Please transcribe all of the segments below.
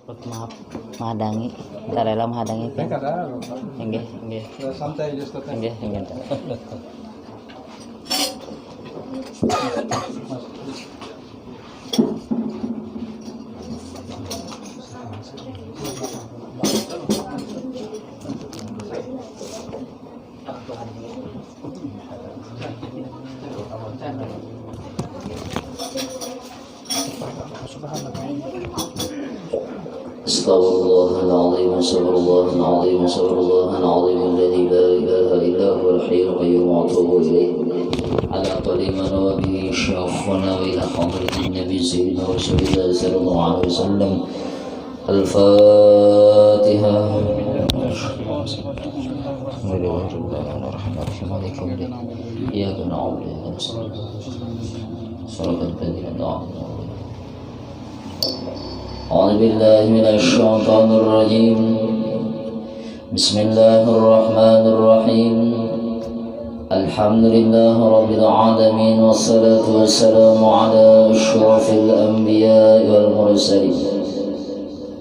Maaf, mahadangi. Kita rela mahadangi kan? Enggak. Santai aja Ustaz. Enggak. Astagfirullahaladzim, astagfirullahaladzim, astagfirullahaladzim, alladzi la ilaha illa huwal hayyul qayyum wa atubu ilaih. Ala qali man wa bihi syafana wa ila hadratin nabi sayyidina rasulillah sallallahu alaihi wasallam. Al-Fatihah. Iyyaka na'budu wa iyyaka nasta'in. Shiratal ladzina an'amta alaihim. أعوذ بالله من الشيطان الرجيم. بسم الله الرحمن الرحيم. الحمد لله رب العالمين والصلاة والسلام على أشرف الأنبياء والمرسلين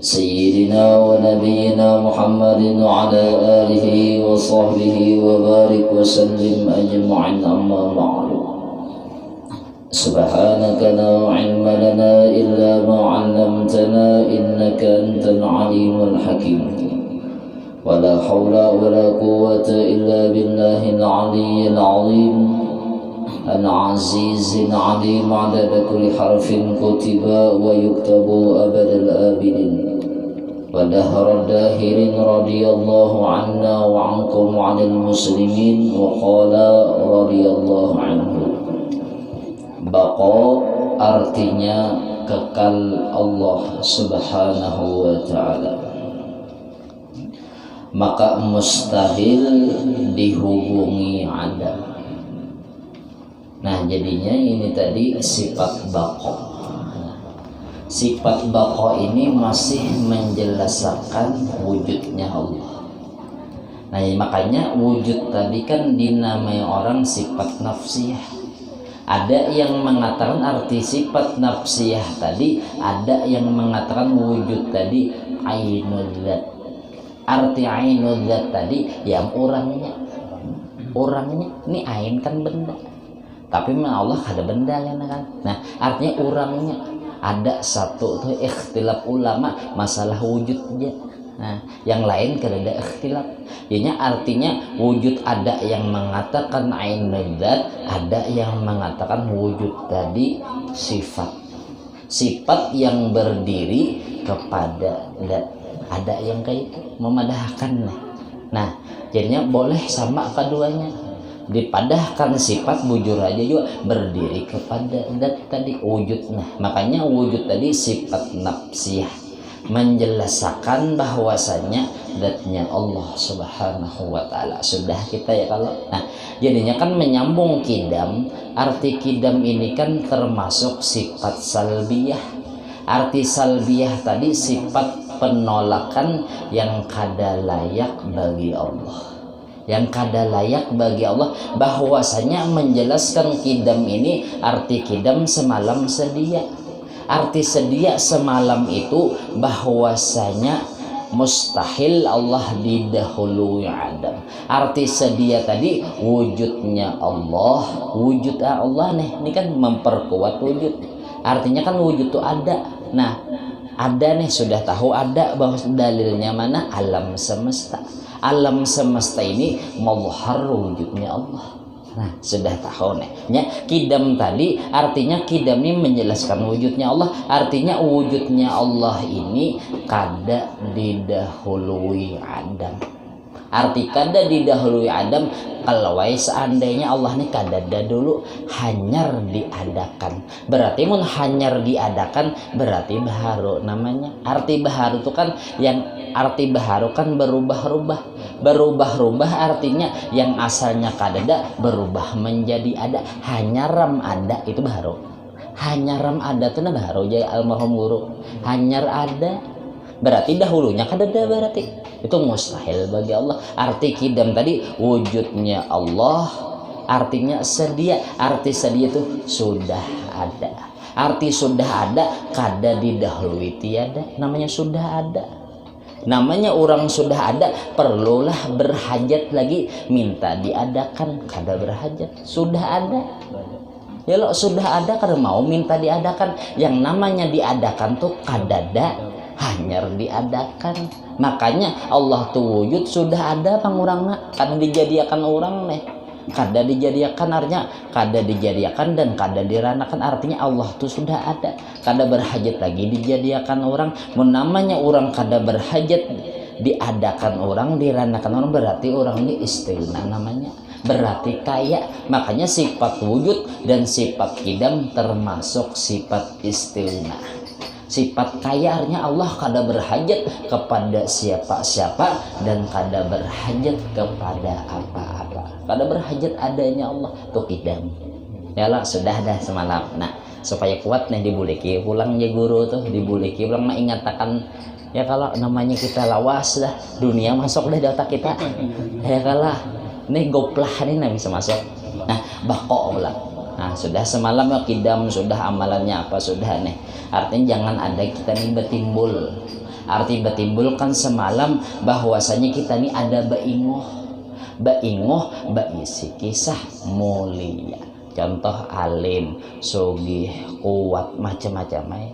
سيدنا ونبينا محمد وعلى آله وصحبه وبارك وسلم أجمعين. أما بعد، سبحانك لا علم لنا إلا ما علمتنا إنك أنت العليم الحكيم. ولا حول ولا قوة إلا بالله العلي العظيم العزيز العليم عدد كل حرف كتب ويكتب أبد الآبدين ودهر الداهرين. رضي الله عنا وعنكم وعن المسلمين وقال رضي الله عنه. Baqa artinya kekal Allah subhanahu wa ta'ala, maka mustahil dihubungi adam. Nah jadinya ini tadi sifat baqa. Sifat baqa ini masih menjelaskan wujudnya Allah. Nah makanya wujud tadi kan dinamai orang sifat nafsiyah. Ada yang mengatakan arti sifat nafsiyah tadi, ada yang mengatakan wujud tadi ainul zat. Arti ainul zat tadi yang orangnya ini ain kan benda, tapi Allah ada benda kan. Nah artinya orangnya ada satu tuh ikhtilaf ulama masalah wujudnya. Nah, yang lain kada ada ikhtilaf. Jadinya artinya wujud ada yang mengatakan ainul zat, ada yang mengatakan wujud tadi sifat. Sifat yang berdiri kepada zat. Ada yang kayak itu memadahkan. Nah, jadinya boleh sama keduanya. Dipadahkan sifat bujur aja juga berdiri kepada zat tadi wujud. Nah, makanya wujud tadi sifat nafsiyah, menjelaskan bahwasanya zatnya Allah subhanahu wa ta'ala. Sudah kita ya kalau nah jadinya kan menyambung kidam. Arti kidam ini kan termasuk sifat salbiyah. Arti salbiyah tadi sifat penolakan yang kada layak bagi Allah, yang kada layak bagi Allah. Bahwasanya menjelaskan kidam ini, arti kidam semalam sedia. Arti sedia semalam itu bahwasanya mustahil Allah didahului Adam. Arti sedia tadi wujudnya Allah, wujud Allah nih, ini kan memperkuat wujud. Artinya kan wujud itu ada. Nah, ada nih sudah tahu ada, bahwa dalilnya mana? Alam semesta. Alam semesta ini mazhar wujudnya Allah. Nah, sudah tahu nih. Ya, kidam tadi artinya kidam ini menjelaskan wujudnya Allah. Artinya wujudnya Allah ini kada didahului Adam. Arti kada didahului Adam, kalau seandainya Allah ini kada ada dulu, hanyar diadakan. Berarti mun hanyar diadakan berarti baharu namanya. Arti baharu itu kan yang arti baharu kan berubah-ubah. Berubah-ubah artinya yang asalnya kadada berubah menjadi ada. Hanyaram ada itu baharu. Hanyaram ada itu nah baharu jaya almarhum guru. Hanyar ada berarti dahulunya kadada, berarti itu mustahil bagi Allah. Arti kidam tadi wujudnya Allah, artinya sedia. Arti sedia itu sudah ada. arti sudah ada kada didahului tiada, namanya sudah ada. Namanya orang sudah ada, perlulah berhajat lagi minta diadakan, kada berhajat, sudah ada. Ya lo sudah ada karena mau minta diadakan. Yang namanya diadakan tuh kadada, hanya diadakan. Makanya Allah tuh wujud sudah ada pangurangna, kada dijadiakan orang nih. Kada dijadiakan artinya kada dijadiakan dan kada diranakan, artinya Allah tuh sudah ada. Kada berhajat lagi dijadiakan orang. Namanya orang kada berhajat diadakan orang, diranakan orang, berarti orang ini istighna namanya. Berarti kaya. Makanya sifat wujud dan sifat kidam termasuk sifat istighna. Sifat kaya artinya Allah kada berhajat kepada siapa-siapa dan kada berhajat kepada apa-apa. Kada berhajat adanya Allah tuh kidam. Ya lah sudah dah semalam. Nah supaya kuat nih dibuliki pulang ya guru tuh, dibuliki pulang mengatakan ya kalau namanya kita lawas dah dunia masuk dah di otak kita. Ya kalah nih goplah nih nah bisa masuk. Nah bako ulang. Nah sudah semalam ya kidam, sudah amalannya apa sudah nih. Artinya jangan ada kita nih betimbul. Arti betimbul kan semalam bahwasanya kita nih ada baingoh. Baingoh baisi kisah mulia. Contoh alim, sugih, kuat, macam-macam.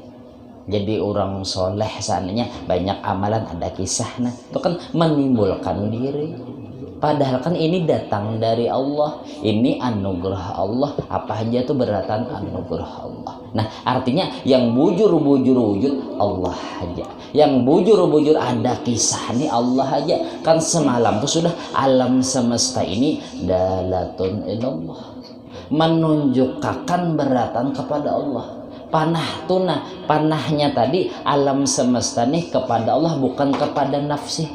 Jadi orang soleh seandainya banyak amalan ada kisahnya. Itu kan menimbulkan diri. Padahal kan ini datang dari Allah, ini anugerah Allah, apa aja itu beratan anugerah Allah. Nah artinya yang bujur-bujur wujud Allah aja, yang bujur-bujur ada kisah nih Allah aja. Kan semalam tuh sudah alam semesta ini dalatun ilallah, menunjukkan beratan kepada Allah. Panah tunah, panahnya tadi alam semesta nih kepada Allah, bukan kepada nafsi,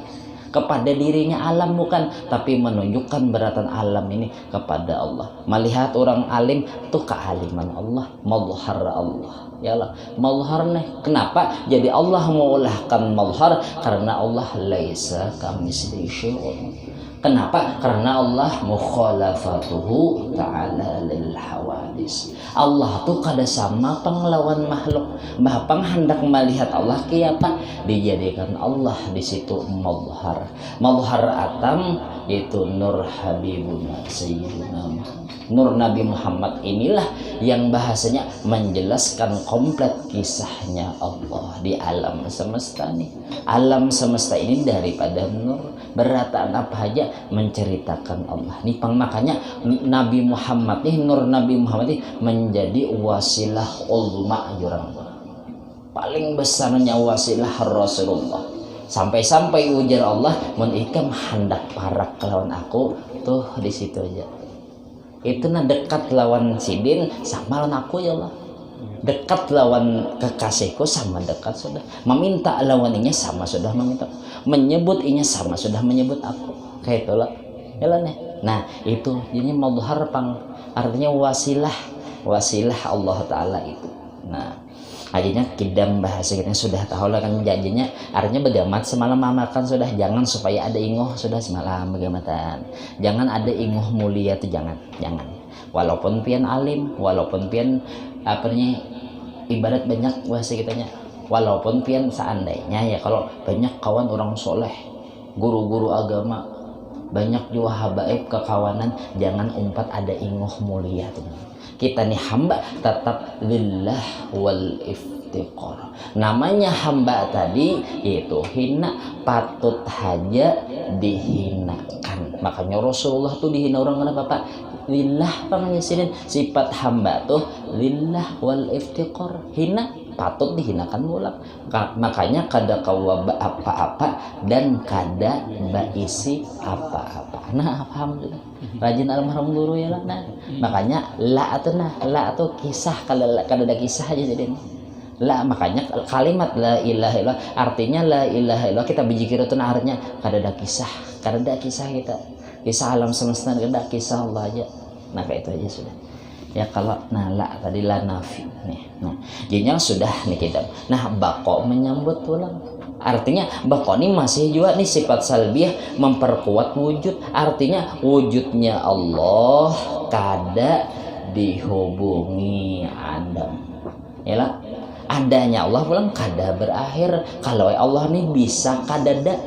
kepada dirinya alam bukan, tapi menunjukkan beratan alam ini kepada Allah. Melihat orang alim tuh kealiman Allah, mazhar Allah. Ya Allah, mazhar nih. Kenapa? Jadi Allah mengulahkan mazhar karena Allah laisa kamitslihi syai'un. Kenapa? Karena Allah mukhalafatuhu ta'ala lil hawadis. Allah tuh kada sama penglawan makhluk. Bahkan hendak melihat Allah kayak apa? Dijadikan Allah di situ mazhar. Mazhar atam yaitu nur habibuna sayyidina Nur Nabi Muhammad inilah yang bahasanya menjelaskan komplit kisahnya Allah di alam semesta nih. Alam semesta ini daripada nur, berataan apa aja menceritakan Allah. Nih makanya Nabi Muhammad nih, Nur Nabi Muhammad nih menjadi wasilah ulama jurang. Paling besarnya wasilah Rasulullah. Sampai-sampai ujar Allah, "Mun ikam hendak parak lawan aku." Tuh di situ aja. Itu nah dekat lawan sidin sama lawan aku ya Allah. Dekat lawan kekasihku sama dekat sudah. Meminta lawannya sama sudah meminta. Menyebut inya sama sudah menyebut aku. Kayak itulah. Ya lah nih. Nah, itu jadi mazhar pang artinya wasilah Allah taala itu. Nah, akhirnya kidam bahasa kita sudah tahu lah kan janjinya artinya begamat semalam makan sudah, jangan supaya ada ingoh sudah semalam begamatan, jangan ada ingoh mulia tuh jangan walaupun pian alim, walaupun pian apanya ibarat banyak bahasa kitanya, walaupun pian seandainya ya kalau banyak kawan orang soleh, guru-guru agama, banyak juga habaib kekawanan, jangan umpat ada ingoh mulia tuh. Kita nih hamba tetap lillah wal iftiqar. Namanya hamba tadi itu hina, patut haja dihinakan. Makanya Rasulullah tuh dihina orang kenapa Pak? Lillah pangisirin sifat hamba tuh lillah wal iftiqar. Hina patut dihinakan ulang. Makanya kada kawaba apa-apa dan kada baisi apa-apa. Nah, alhamdulillah. Rajin almarhum guru ya lah. Nah, makanya la atau kisah kalau kada ada kisah aja jadi. La makanya kalimat la ilaha illallah artinya la ilaha illallah kita bijikir itu artinya kada ada kisah kita. Kisah alam semesta kada ada kisah Allah aja. Nah, kayak itu aja sudah. Ya kalau la tadi la nafi nih. Nah, jadinya sudah nih kita. Nah, bako menyambut ulang. Artinya bako ini masih juga nih sifat salbiah memperkuat wujud. Artinya wujudnya Allah kada dihubungi Adam. ya. Adanya Allah pulang kada berakhir. Kalau Allah nih bisa kadada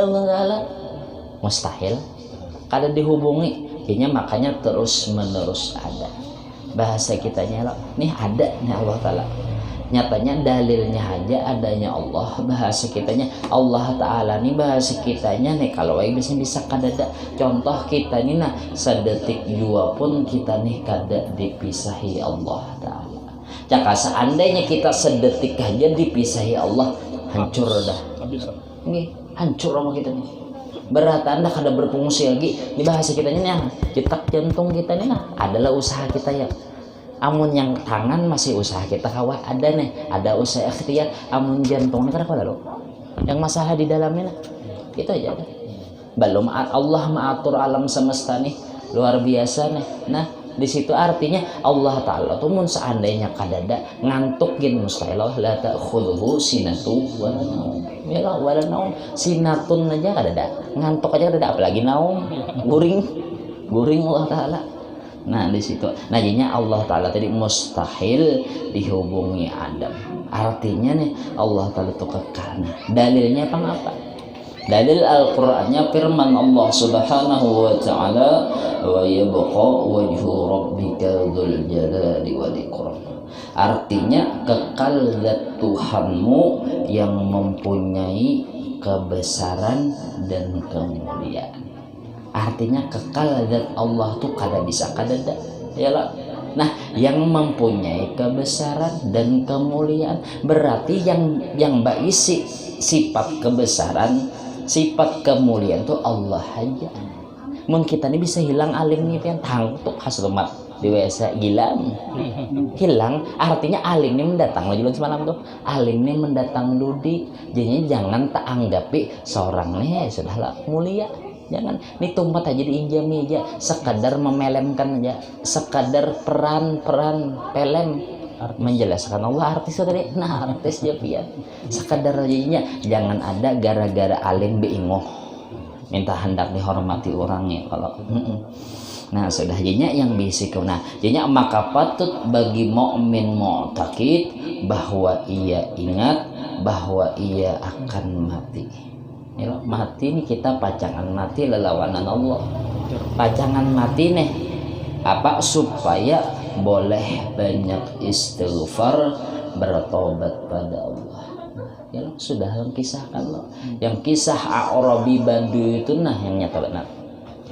Allah Ta'ala mustahil kada dihubungi. Kayaknya makanya terus menerus ada. Bahasa kitanya nih ada nih Allah Ta'ala. Nyatanya dalilnya aja adanya Allah. Bahasa kitanya Allah Ta'ala nih, bahasa kitanya nih kalau bisa kadada. Contoh kita nih nah sedetik jua pun kita nih kada dipisahi Allah Ta'ala. Jika seandainya kita sedetik aja dipisahi Allah, hancur dah. Nih hancur sama kita nih. Berat anda kada berfungsi lagi. Di bahasa kitanya nih cetak jantung kita nih nah adalah usaha kita ya. Amun yang tangan masih usaha kita kawah ada nih, ada usaha ikhtiar. Amun jantungnya kan apa lalu? Yang masalah di dalamnya nah, itu aja kan. Belum Allah mengatur alam semesta nih luar biasa nih. Nah di situ artinya Allah Ta'ala tuh mun seandainya kadada ngantuk gin mustahil la ta'khudhu sinatu wala naum. Ya lah wala naum, sinatun aja kadada, ngantuk aja kadada, apalagi naum, guring Allah Ta'ala. Nah di situ, nah jadinya Allah Ta'ala tadi mustahil dihubungi Adam. Artinya nih Allah Ta'ala itu kekal. Nah, dalilnya apa? Dalil Al-Qur'annya firman Allah Subhanahu wa Ta'ala, wa yabqa wajhu rabbika dzul jalali wal ikram. Artinya kekal zat Tuhanmu yang mempunyai kebesaran dan kemuliaan. Artinya kekal zat Allah tuh kada bisa kadada ya lah. Nah yang mempunyai kebesaran dan kemuliaan berarti yang berisi sifat kebesaran, sifat kemuliaan tuh Allah aja. Mungkin kita ini bisa hilang alim nih pian tangtuk haslumat di WC gilang hilang. Artinya alim ini mendatang lagi semalam tuh alim ini mendatang dudi. Jadi jangan tak anggapi seorang nih sudahlah mulia. Jangan ini tumpat aja diinjami aja, sekadar memelemkan aja, sekadar peran pelem menjelaskan Allah artis tadi. Nah artis ya pian sekadar aja, jangan ada gara-gara alim beingoh minta hendak dihormati orangnya kalau nah sudah jadinya yang basic. Nah jadinya maka patut bagi mukmin mu'taqid bahwa ia ingat bahwa ia akan mati. Ya, mati nih kita pacangan mati lelawanan Allah. Pacangan mati nih apa supaya boleh banyak istighfar, bertobat pada Allah. Ya sudah yang kisahkan loh. Yang kisah A'rabi Badu itu nah yang nyata benar.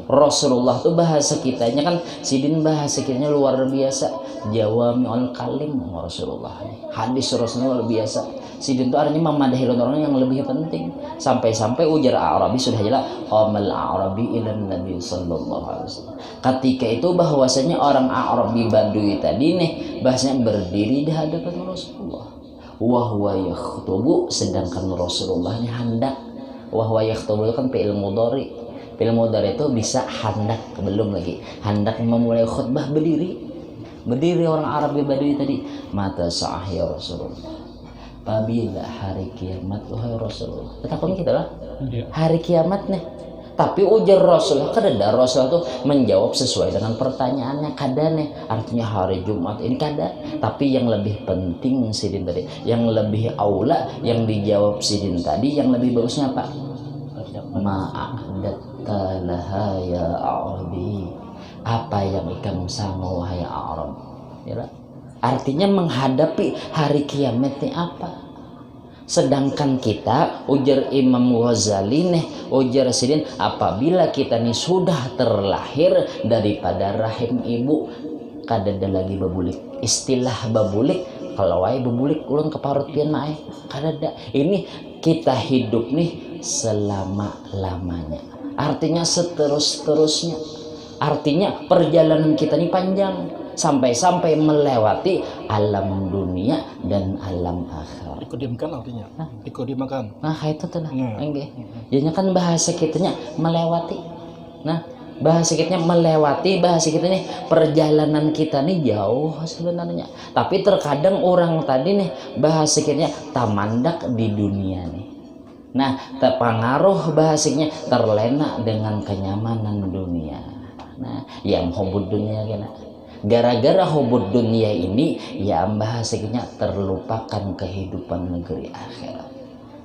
Rasulullah tuh bahasa kitanya kan sidin bahasa kitanya luar biasa. Jawami'ul kalim Rasulullah. Hadis Rasulullah luar biasa. Sidin itu artinya memadahi orang yang lebih penting. Sampai-sampai ujar Arabi sudah jelas qamal Arabi ilan Nabi sallallahu alaihi wasallam. Ketika itu bahwasanya orang Arabi Badui tadi nih bahasanya berdiri di hadapan Rasulullah. Wa huwa yakhutubu sedangkan Rasulullahnya hendak. Wa huwa yakhutubu itu kan fi'il mudhari. Fi'il mudhari itu bisa hendak belum lagi. Hendak memulai khutbah berdiri. Berdiri orang Arabi Badui tadi. Mata sa'ah ya Rasulullah. Apabila hari kiamat wahai Rasulullah. Takutnya kita lah hari kiamat nih. Tapi ujar Rasulullah kada Rasulullah tuh menjawab sesuai dengan pertanyaannya kada nih. Artinya hari Jumat ini kada. Tapi yang lebih penting sidin tadi, yang lebih aula yang dijawab sidin tadi, yang lebih bagusnya apa? Ma'adatta laha ya Arabi. Apa yang ikam sama wahai Arab? Ya. Artinya menghadapi hari kiamat ini apa? Sedangkan kita ujar Imam Ghazali nih, ujar sidin apabila kita nih sudah terlahir daripada rahim ibu kada ada lagi babulik. Istilah babulik kalau wae babulik ulang keparut pian mae kada ada. Ini kita hidup nih selama-lamanya. Artinya seterus-terusnya. Artinya perjalanan kita ini panjang sampai melewati alam dunia dan alam akhirat. Dikodimkan artinya. Dikodimkan. Nah itu tuh nah. Jadinya kan bahasa kitanya melewati. Nah bahasa kitanya melewati, bahasa kitanya perjalanan kita nih jauh sebenarnya. Tapi terkadang orang tadi nih bahasa kitanya tamandak di dunia nih. Nah terpengaruh bahasanya terlena dengan kenyamanan dunia. Nah yang hubud dunia kena. Gara-gara hubud dunia ini, ya bahasanya terlupakan kehidupan negeri akhirat.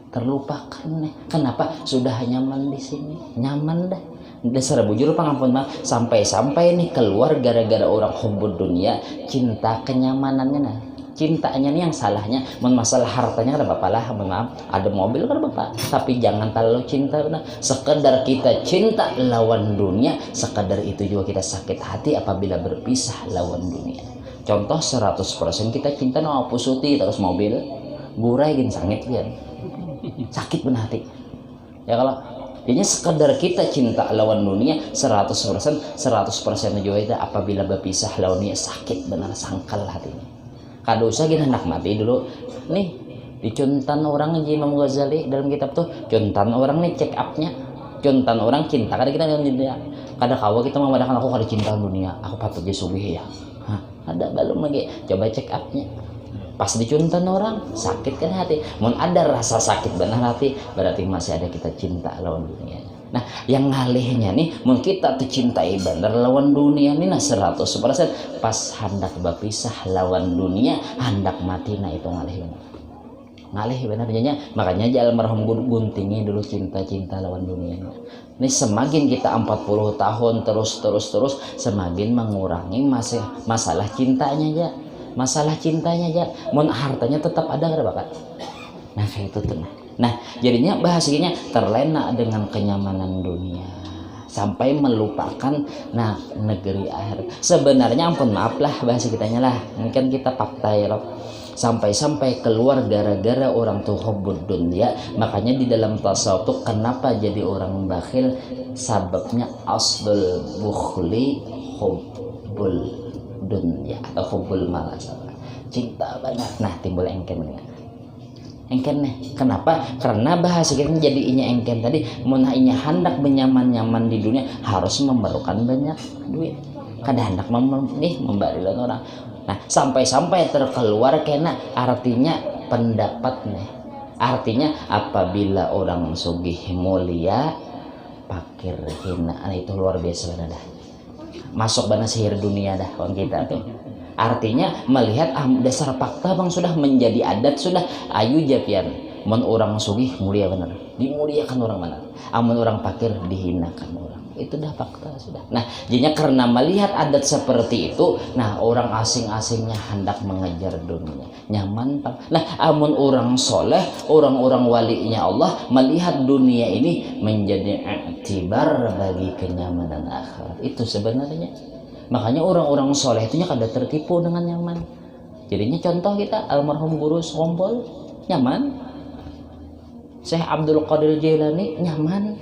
Terlupakan nih. Kenapa? Sudah nyaman di sini, nyaman dah. Dasar bujur pangampun mah sampai-sampai nih keluar gara-gara orang hubud dunia, cinta kenyamanannya nah. Cintanya nih yang salahnya, masalah hartanya ada bapak lah, maaf, ada mobil kan bapak, tapi jangan terlalu cinta. Nah, sekedar kita cinta lawan dunia, sekedar itu juga kita sakit hati apabila berpisah lawan dunia. Contoh 100% kita cinta no pusuti terus mobil, gurai gini sangit kan, sakit benar hati. Ya kalau ini sekedar kita cinta lawan dunia 100% juga itu apabila berpisah lawan dunia sakit benar sangkal hatinya. Kada usah gini hendak mati dulu nih dicuntan orang Imam Ghazali dalam kitab tuh, cuntan orang nih check upnya, cuntan orang cinta kada kita dalam dunia, kada kawa kita memadakan aku kada cinta dunia, aku patut jadi sugih ya. Hah, ada belum lagi coba check upnya. Pas dicuntan orang sakit kan hati, mun ada rasa sakit benar hati berarti masih ada kita cinta lawan dunia. Nah, yang ngalihnya nih, mun kita tercintai bener lawan dunia nih nah 100%, pas hendak berpisah lawan dunia, hendak mati nah itu ngalih bener. Ngalih bener jadinya, makanya aja almarhum guntingnya dulu cinta-cinta lawan dunia. Ini semakin kita 40 tahun terus semakin mengurangi masalah cintanya aja. Masalah cintanya aja, mun hartanya tetap ada kada bakat. Nah kayak itu tuh. Nah jadinya bahasanya terlena dengan kenyamanan dunia sampai melupakan nah negeri akhir. Sebenarnya ampun maaf lah bahasa kitanya lah, mungkin kita fakta ya loh. Sampai keluar gara-gara orang tuh hubud dunia. Makanya di dalam tasawuf tuh kenapa jadi orang bakhil, sababnya asdul bukhli hubbul dunia atau hubbul malas, cinta banget. Nah timbul engken nih. Kenapa? Karena bahasa kita jadi inya engken tadi, munainya hendak benyaman-nyaman di dunia harus memerlukan banyak duit. Kada hendak membarilan orang. Nah sampai terkeluar kena artinya pendapat nih. Artinya apabila orang sugih mulia, pakir hina, nah itu luar biasa dah. Masuk bana sihir dunia dah orang kita tuh. Artinya melihat dasar fakta bang sudah menjadi adat sudah ayu japian. Mun orang sugih mulia benar, dimuliakan orang mana. Amun orang fakir dihinakan orang. Itu dah fakta sudah. Nah, jadinya karena melihat adat seperti itu, nah orang asing-asingnya hendak mengejar dunia. Nyaman bang. Nah, amun orang soleh, orang-orang walinya Allah melihat dunia ini menjadi iktibar bagi kenyamanan akhirat. Itu sebenarnya. Makanya orang-orang soleh itu kada tertipu dengan nyaman. Jadinya contoh kita almarhum guru Sombol nyaman, Syekh Abdul Qadir Jailani nyaman.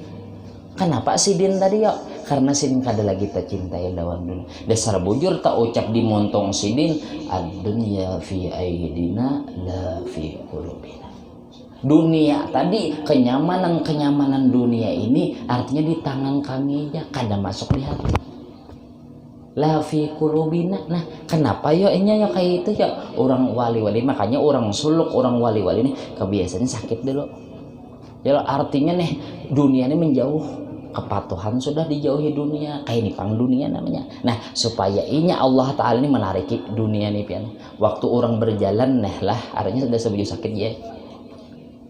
Kenapa sidin tadi ya? Karena sidin kada lagi tercintai lawan dunia. Dasar bujur tak ucap di montong sidin, ad-dunya fi aidina la fi qulubina. Dunia tadi kenyamanan dunia ini artinya di tangan kami aja, kada masuk di hati. La fi qulubina. Nah, kenapa ya ya kayak itu ya orang wali-wali, makanya orang suluk, orang wali-wali ini kebiasaannya sakit dulu. Ya artinya nih dunia ini menjauh, kepatuhan sudah dijauhi dunia, kayak ini pang dunia namanya. Nah, supaya inya Allah Ta'ala ini menarik dunia nih pian. Waktu orang berjalan nih lah, artinya sudah sebujur sakit ya.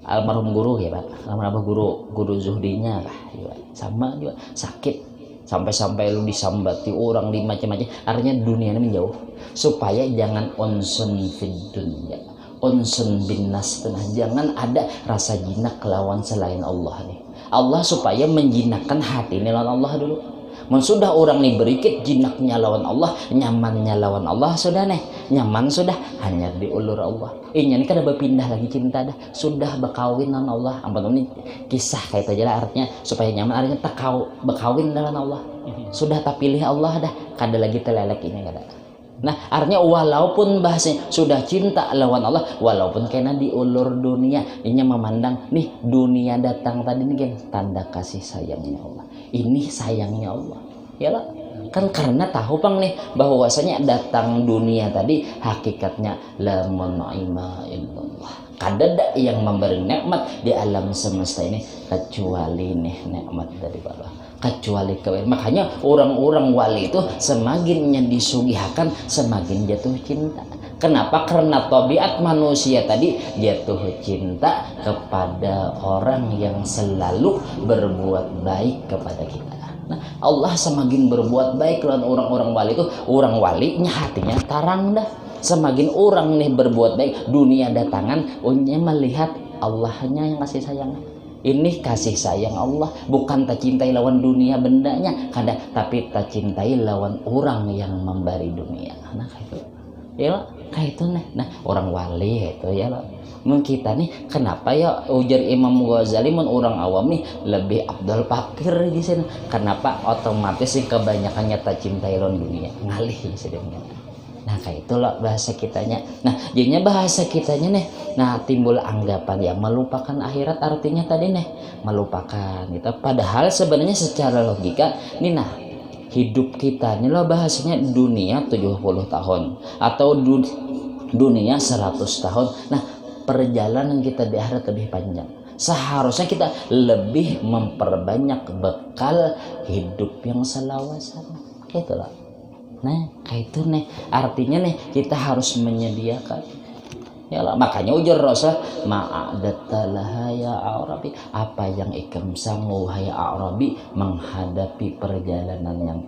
Almarhum guru ya Pak, almarhum guru Zuhdinya lah, ya, sama juga sakit. Sampai lu disambati orang di macam-macam, artinya dunia ini menjauh supaya jangan onsun fid dunya, onsun bin nas, jangan ada rasa jinak lawan selain Allah nih. Allah supaya menjinakkan hati ini lawan Allah dulu. Sudah orang nih berikit jinaknya lawan Allah, nyamannya lawan Allah sudah nih, nyaman sudah hanya diulur Allah. Ini kada berpindah lagi cinta dah, sudah berkawin dengan Allah. Ampun ini kisah kayak aja lah artinya supaya nyaman, artinya berkawin dengan Allah. Sudah tak pilih Allah dah, kada lagi telelek ini kada. Nah artinya walaupun bahasanya sudah cinta lawan Allah, walaupun kena diulur dunia, ini memandang nih dunia datang tadi nih tanda kasih sayangnya Allah. Ini sayangnya Allah, ya lah. Kan karena tahu bang nih bahwasanya datang dunia tadi hakikatnya la mun'ima illallah. Kadada yang memberi nikmat di alam semesta ini kecuali nih nikmat dari Allah, kecuali kawin. Makanya orang-orang wali itu semakinnya disugihakan semakin jatuh cinta. Kenapa? Karena tabiat manusia tadi jatuh cinta kepada orang yang selalu berbuat baik kepada kita. Nah, Allah semakin berbuat baik lawan orang-orang wali itu, orang walinya hatinya tarang dah. Semakin orang nih berbuat baik, dunia datangan, unya melihat Allahnya yang kasih sayang. Ini kasih sayang Allah, bukan tak cintai lawan dunia bendanya, tapi tak cintai lawan orang yang memberi dunia. Nah kayak itu, ya kayak itu nih. Nah orang wali itu ya lah. Kita nih kenapa ya ujar Imam Ghazali mun orang awam nih lebih Abdul Fakir di sini. Kenapa? Otomatis sih kebanyakannya tak cintai lawan dunia, ngalih di sini. Nah kayak itulah bahasa kitanya. Nah jadinya bahasa kitanya nih, nah timbul anggapan ya melupakan akhirat, artinya tadi nih melupakan gitu. Padahal sebenarnya secara logika nih, nah hidup kita ini loh bahasanya dunia 70 tahun atau dunia 100 tahun. Nah perjalanan kita di akhirat lebih panjang. Seharusnya kita lebih memperbanyak bekal hidup yang selawasan. Gitu loh. Nah kayak itu nih, artinya nih kita harus menyediakan ya lah. Makanya ujar Rasul ma'adattalaha ya Arabi, apa yang ikam sanggup hai Arabi menghadapi perjalanan yang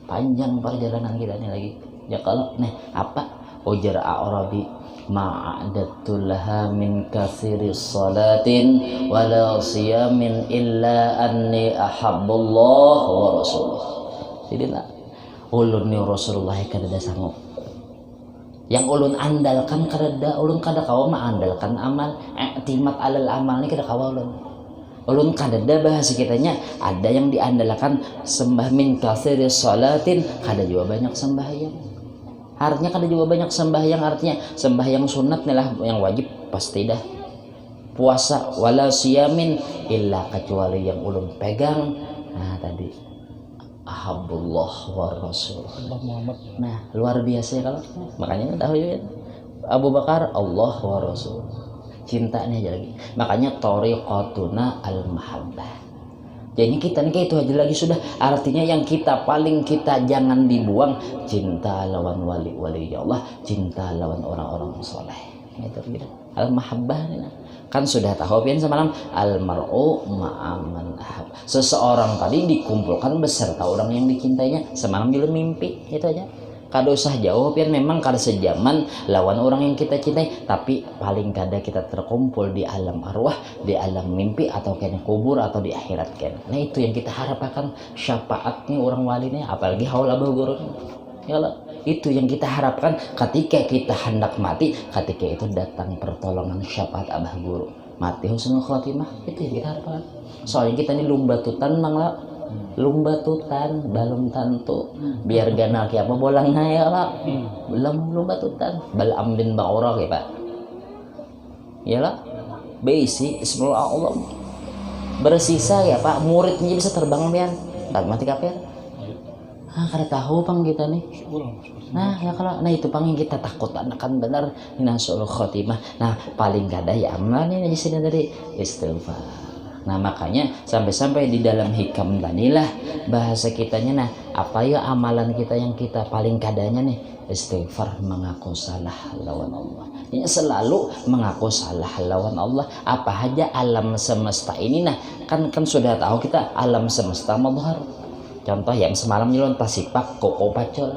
panjang perjalanan kita ini lagi ya. Kalau nih apa ujar Arabi, ma'adattulaha min kathiris salatin wala siyamin illa anni ahabbullah wa rasuluh. Jadi lah ulun ni Rasulullah kada sanggup. Yang ulun andalkan kada ulun kada kawa andalkan amal, i'timad alal amal ni kada kawa ulun. Ulun kada bahasa kitanya ada yang diandalkan sembah min katsiri salatin, kada juga banyak sembahyang. Artinya kada juga banyak sembahyang, artinya sembahyang sunat nih lah yang wajib pasti dah. Puasa wala siyamin illa kecuali yang ulun pegang. Nah tadi ahabullah wa rasul. Nah luar biasa ya kalau makanya tahu ya Abu Bakar Allah wa rasul, cintanya aja lagi. Makanya tariqatuna al mahabbah. Jadi kita nih kayak itu aja lagi sudah. Artinya yang kita paling kita jangan dibuang, cinta lawan wali Allah, cinta lawan orang-orang soleh. Itu gitu. Al mahabbah nih. Kan sudah tahu pian semalam al mar'u ma'aman ahab. Seseorang tadi dikumpulkan beserta orang yang dicintainya. Semalam juga mimpi, itu aja. Kada usah jauh pian, memang kada sejaman lawan orang yang kita cintai, tapi paling kada kita terkumpul di alam arwah, di alam mimpi atau kene kubur atau di akhirat kene. Nah itu yang kita harapkan syafaatnya orang wali ini, apalagi haul abah guru. Ya Allah, itu yang kita harapkan ketika kita hendak mati, ketika itu datang pertolongan syafaat abah guru, mati husnul khotimah. Itu yang kita harapkan. Soalnya kita ini lumba tutan mangla, lumba tutan balum tantu, biar ganal ki apa bolang ya lah, belum lumba tutan balam bin ba'ura ya pak. Ya lah, besi bismillah Allah bersisa ya pak, muridnya bisa terbang pian, tak mati kafir. Ah, kada tahu pang kita nih. Nah, ya kalau nah itu pang yang kita takut akan benar husnul khotimah. Nah, paling kada ya amal nih di sini dari istighfar. Nah, makanya sampai-sampai di dalam hikam tadilah bahasa kitanya, nah apa ya amalan kita yang kita paling kadanya nih istighfar, mengaku salah lawan Allah. Ini selalu mengaku salah lawan Allah. Apa aja alam semesta ini, nah kan sudah tahu kita alam semesta madhar. Contoh yang semalam nyelon tasipak koko pacol.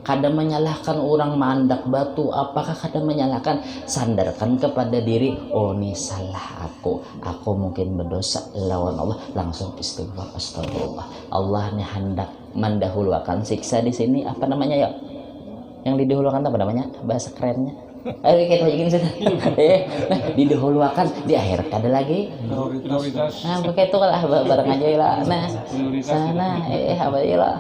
Kada menyalahkan orang mandak batu, apakah kada menyalahkan, sandarkan kepada diri, oh ini salah aku mungkin berdosa lawan Allah, langsung istighfar, astagfirullah. Allah nih hendak mendahulukan siksa di sini, apa namanya ya? Yang didahulukan apa namanya? Bahasa kerennya. Ayo kita aja gini saja. Nah, didahulukan di akhir kada lagi. Nah, begitu lah bareng aja lah. Nah, sana apa aja lah.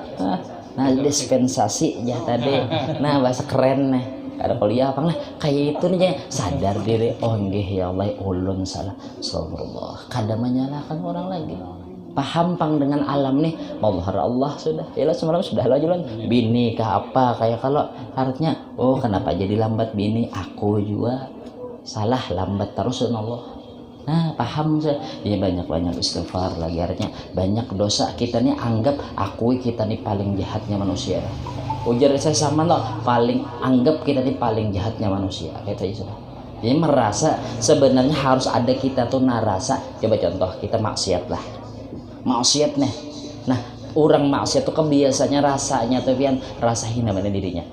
Nah, dispensasi ya tadi. Nah, bahasa keren nih. Ada kuliah apa nah kayak itu nih sadar diri, oh nggih ya Allah ulun salah. Astagfirullah. Kada menyalahkan orang lagi. Paham pang dengan alam nih, mazhar Allah sudah. Yalah semalam sudah lah jalan. Bini kah apa kayak kalau artinya, oh kenapa jadi lambat bini? Aku juga salah lambat terus Allah. Nah paham saya, ya banyak-banyak istighfar lagi, artinya banyak dosa kita nih anggap akui kita nih paling jahatnya manusia. Ujar saya sama lo, paling anggap kita nih paling jahatnya manusia, kata Yesus. Jadi merasa sebenarnya harus ada kita tuh narasa. Coba contoh kita maksiat lah, maksiat nih. Nah orang maksiat tuh kebiasaannya rasanya tuh pian rasa hina bener dirinya,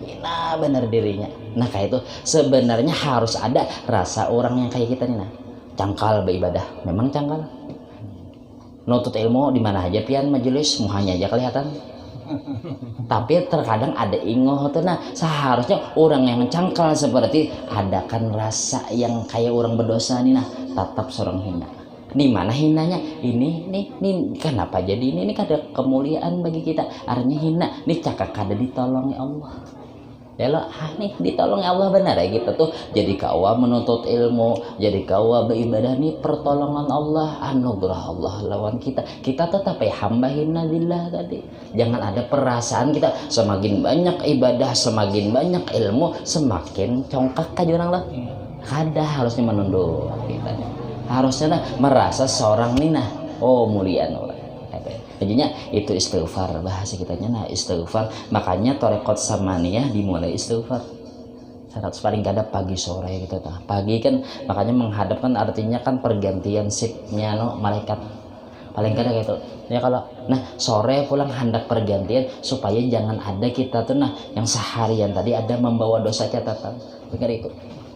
hina bener dirinya. Nah kayak itu sebenarnya harus ada rasa orang yang kayak kita nih, nah cangkal beribadah, memang cangkal. Nutut ilmu di mana aja pian majelis muhanya aja kelihatan. Tapi terkadang ada ingoh tuh, nah seharusnya orang yang cangkal seperti adakan rasa yang kayak orang berdosa nih, nah tetap seorang hina. Di mana hinanya? Ini kenapa jadi ini kan ada kemuliaan bagi kita. Artinya hina, nih cakak kada ditolongi Allah. Ya lo, nih ditolong Allah benar ya kita tuh jadi kawa menuntut ilmu, jadi kawa beribadah nih pertolongan Allah, anugerah Allah lawan kita tetap ya hamba hina lillah tadi. Jangan ada perasaan kita semakin banyak ibadah, semakin banyak ilmu, semakin congkak aja orang lah. Kada harusnya menunduk kita, harusnya merasa seorang nina mulia Allah. Jadinya itu istighfar bahasa kitanya. Nah istighfar, makanya torekot samaniyah dimulai istighfar. Syarat paling kada pagi sore gitu. Nah, pagi kan makanya menghadapkan artinya kan pergantian shiftnya malaikat paling kada gitu. Ya kalau nah sore pulang hendak pergantian supaya jangan ada kita tuh yang seharian tadi ada membawa dosa catatan. Dengar itu.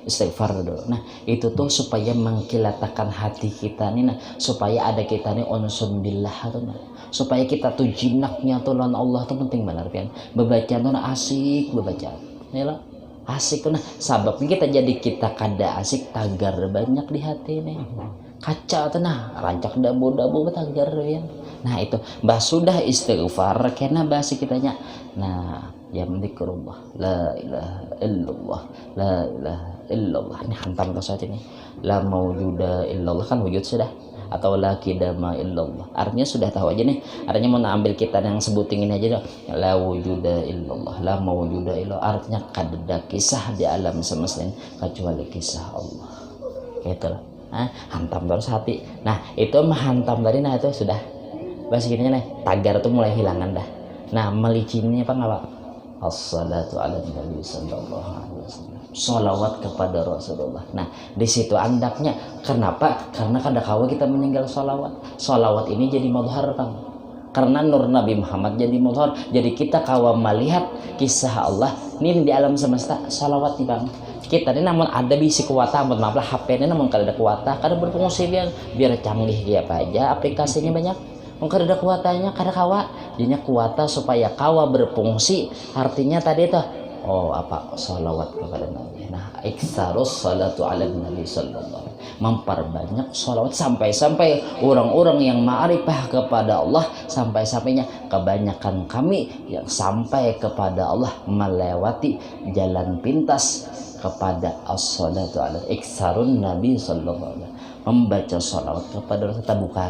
Istighfar dulu. Nah itu tuh supaya mengkilatakan hati kita nih, supaya ada kita nih unsun billah tuh, supaya kita tuh jinaknya tuh lawan Allah tuh penting benar kan. Bebacaan tuh asik bebaca, ya lah asik tuh sababnya kita jadi kita kada asik tagar banyak di hati nih. Kaca tuh rancak dabu-dabu tagar ya. Nah itu bah sudah istighfar karena bahasa kitanya. Nah ya mendzikrullah la ilaha illallah la ilaha illallah. Ini hantam ke saat ini la maujuda illallah kan wujud sudah, atau la kidama illallah artinya sudah tahu aja nih. Artinya mau ambil kita yang sebutin ini aja dong, la wujuda illallah la maujuda illallah artinya kada kisah di alam semesta kecuali kisah Allah gitu lah. Hantam terus hati. Nah itu menghantam tadi, nah itu sudah bahasa kitanya nih tagar tuh mulai hilangan dah. Nah melicinnya apa nggak pak? As-salatu ala nabi sallallahu alaihi wasallam, sholawat kepada Rasulullah. Nah di situ andaknya kenapa? Karena kada kawa kita meninggal sholawat. Sholawat ini jadi madhar kan, karena nur Nabi Muhammad jadi madhar. Jadi kita kawa melihat kisah Allah ini di alam semesta sholawat nih bang. Kita ini namun ada bisi kuota, maaf lah HP ini namun kada ada kuota, kada berfungsi biar canggih dia apa aja aplikasinya banyak. Mungkin ada kuatanya kada kawa, jadinya kuota supaya kawa berfungsi. Artinya tadi itu sholawat kepada Nabi. Nah iktsarus salatu ala Nabi sallallahu, memperbanyak sholawat sampai orang-orang yang ma'rifah kepada Allah, sampai-sampainya kebanyakan kami yang sampai kepada Allah melewati jalan pintas kepada as-salatu ala iktsarun Nabi sallallahu, membaca sholawat kepada Rasul tabuka.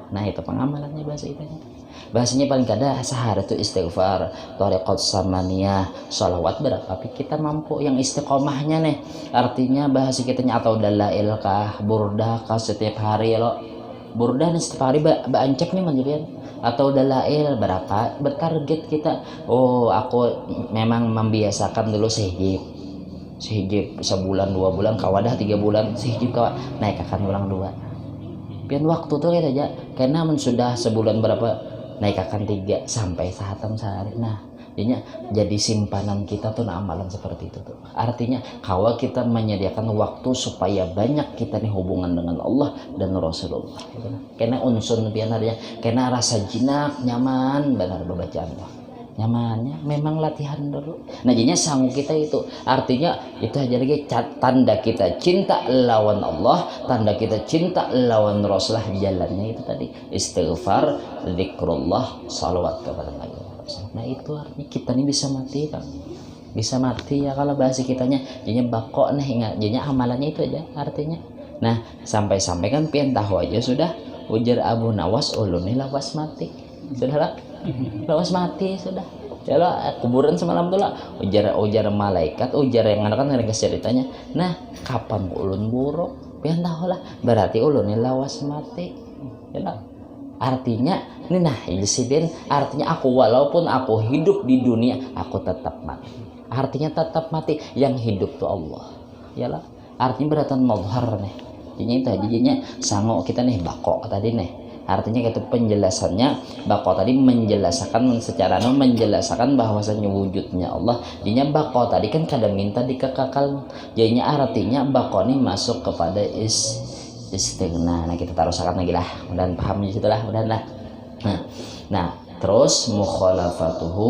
Nah itu pengamalannya bahasa itu. Bahasanya paling kada sehari itu istighfar, thariqat samaniyah, sholawat berapa tapi kita mampu yang istiqomahnya nih. Artinya bahasa kitanya atau dalail kah, burdah kah setiap hari lo. Burdah nih setiap hari baancap nih manjurian. Atau dalail berapa bertarget kita. Aku memang membiasakan dulu sehijib sebulan 2 bulan kawadah 3 bulan sehijib kawa naik akan ulang 2. Pian waktu tuh kita aja karena sudah sebulan berapa naik akan 3 sampai sahatam sehari. Nah jadinya jadi simpanan kita tuh amalan seperti itu tuh. Artinya kalau kita menyediakan waktu supaya banyak kita nih hubungan dengan Allah dan Rasulullah gitu. Karena unsur pian artinya karena rasa jinak nyaman benar bacaan Allah nyamannya memang latihan dulu. Nah jadinya sanggup kita itu artinya itu aja lagi tanda kita cinta lawan Allah, tanda kita cinta lawan Rasulullah. Jalannya itu tadi istighfar, zikrullah, salawat kepada Nabi. Nah itu artinya kita nih bisa mati kan, bisa mati ya kalau bahasa kitanya jadinya bakok. Nah ingat jadinya amalannya itu aja artinya. Nah sampai kan pian tahu aja sudah ujar Abu Nawas ulun lawas mati sudah lah. Lawas mati sudah. Ya lah, kuburan semalam tuh lah ujar malaikat, ujar yang kan mereka ceritanya. Nah, kapan ulun buruk? Pian tahu lah, berarti ulun ini lawas mati. Ya lah. Artinya, ini nah insiden artinya aku walaupun aku hidup di dunia, aku tetap mati. Artinya tetap mati, yang hidup tuh Allah. Ya lah. Artinya beratan mazhar nih. Jadinya sango kita nih bako tadi nih. Artinya itu penjelasannya bako tadi menjelaskan secara menjelaskan bahwasanya wujudnya Allah. Jadinya bako tadi kan kada minta dikekal. Jadinya artinya bako ini masuk kepada istighna. Nah kita taruhkan lagi lah. Mudah paham di situ lah. Mudah lah. Nah terus mukhalafatuhu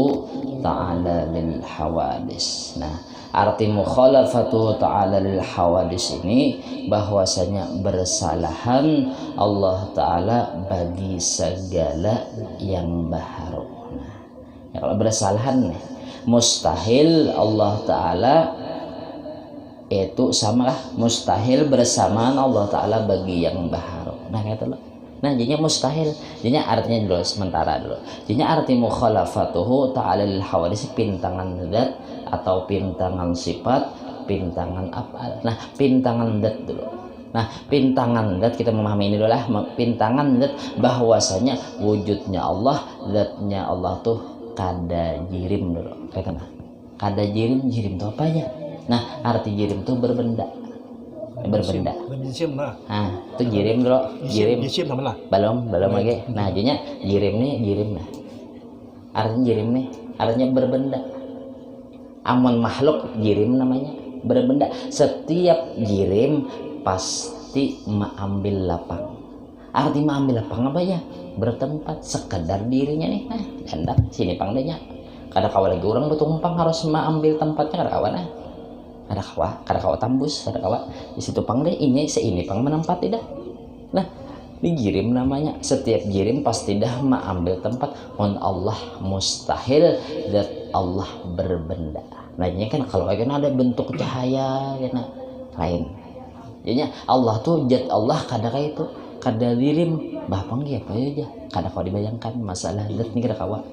ta'ala lil hawadis. Nah arti mukhalafatuhu ta'ala lil hawadis ini bahwasanya bersalahan Allah Ta'ala bagi segala yang baharu. Nah, ya kalau bersalahan nih, mustahil Allah Ta'ala itu sama lah, mustahil bersamaan Allah Ta'ala bagi yang baharu. Nah gitu loh. Nah jadinya mustahil, jadinya artinya dulu sementara dulu. Jadinya arti mukhalafatuhu ta'ala lil hawadis pintangan zat atau pintangan sifat, pintangan apa? Nah pintangan zat dulu. Nah pintangan zat kita memahami ini dulu lah. Pintangan zat bahwasanya wujudnya Allah, zatnya Allah tuh kada jirim dulu. Kayak mana? Kada jirim itu apa aja? Nah arti jirim tuh berbenda. Berbenda. Jisim lah. Nah, itu jirim dulu. Jirim. Jisim sama lah. Belum lagi. Nah, jadinya jirim nah. Artinya jirim nih, artinya berbenda. Amun makhluk jirim namanya, berbenda. Setiap jirim pasti mengambil lapang. Arti mengambil lapang apa ya? Bertempat sekedar dirinya nih. Nah, hendak sini pangdanya. Kada kawa lagi orang bertumpang harus mengambil tempatnya kada kawa nah. Ada kawa tambus, ada kawa di situ pang deh ini pang menempat tidak. Nah ini jirim namanya, setiap jirim pasti dah mengambil tempat. On Allah mustahil dat Allah berbenda. Nah ini kan kalau kan ada bentuk cahaya kan lain. Jadinya Allah tuh zat Allah kada kayak itu, kada jirim bapang ya apa aja, kada kau dibayangkan masalah zat ini kada kawa.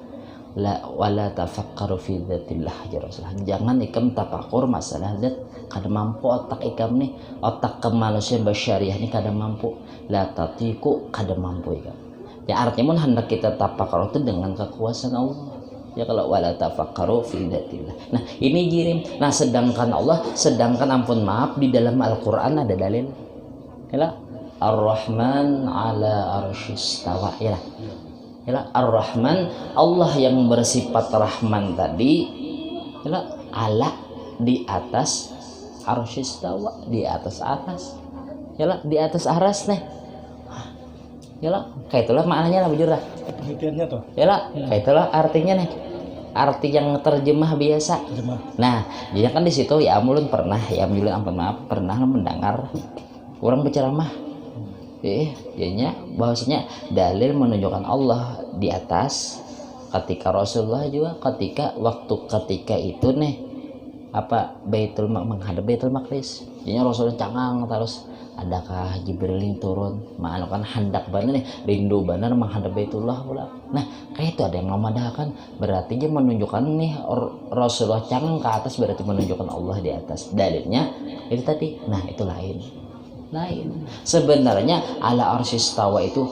La wala tafakkaru fi dzatillah ya Rasulullah. Jangan ikam tafakur masalah zat, kada mampu otak ikam nih, otak kemanusiaan basyariah ini kada mampu. La tatiku kada mampu ikam. Ya artinya mun hendak kita tafakur itu dengan kekuasaan Allah. Ya kalau wala tafakkaru fi dzatillah. Nah, ini jirim. Nah, sedangkan Allah, ampun maaf di dalam Al-Qur'an ada dalil. Ya Ar-Rahman 'ala arsyis tawa ya. Yalah, Ar-Rahman Allah yang bersifat Rahman tadi yalah, ala di atas arsyistawa di atas yalah di atas aras nih yalah kayak itulah maknanya lah bujur lah Pengertiannya tuh yalah kayak itulah artinya nih arti yang terjemah biasa. Nah jadi kan di situ ya mulun pernah ampun maaf pernah mendengar orang berceramah jadinya bahwasanya dalil menunjukkan Allah di atas ketika Rasulullah juga ketika itu nih apa menghadap Baitul Maqdis. Jadinya Rasulullah cangang terus adakah Jibril turun makna kan hendak bener nih rindu bener menghadap Baitullah pula. Nah kayak itu ada yang memadahkan berarti dia menunjukkan nih Rasulullah cangang ke atas berarti menunjukkan Allah di atas. Dalilnya itu tadi. Nah itu lain sebenarnya ala arsyistawa itu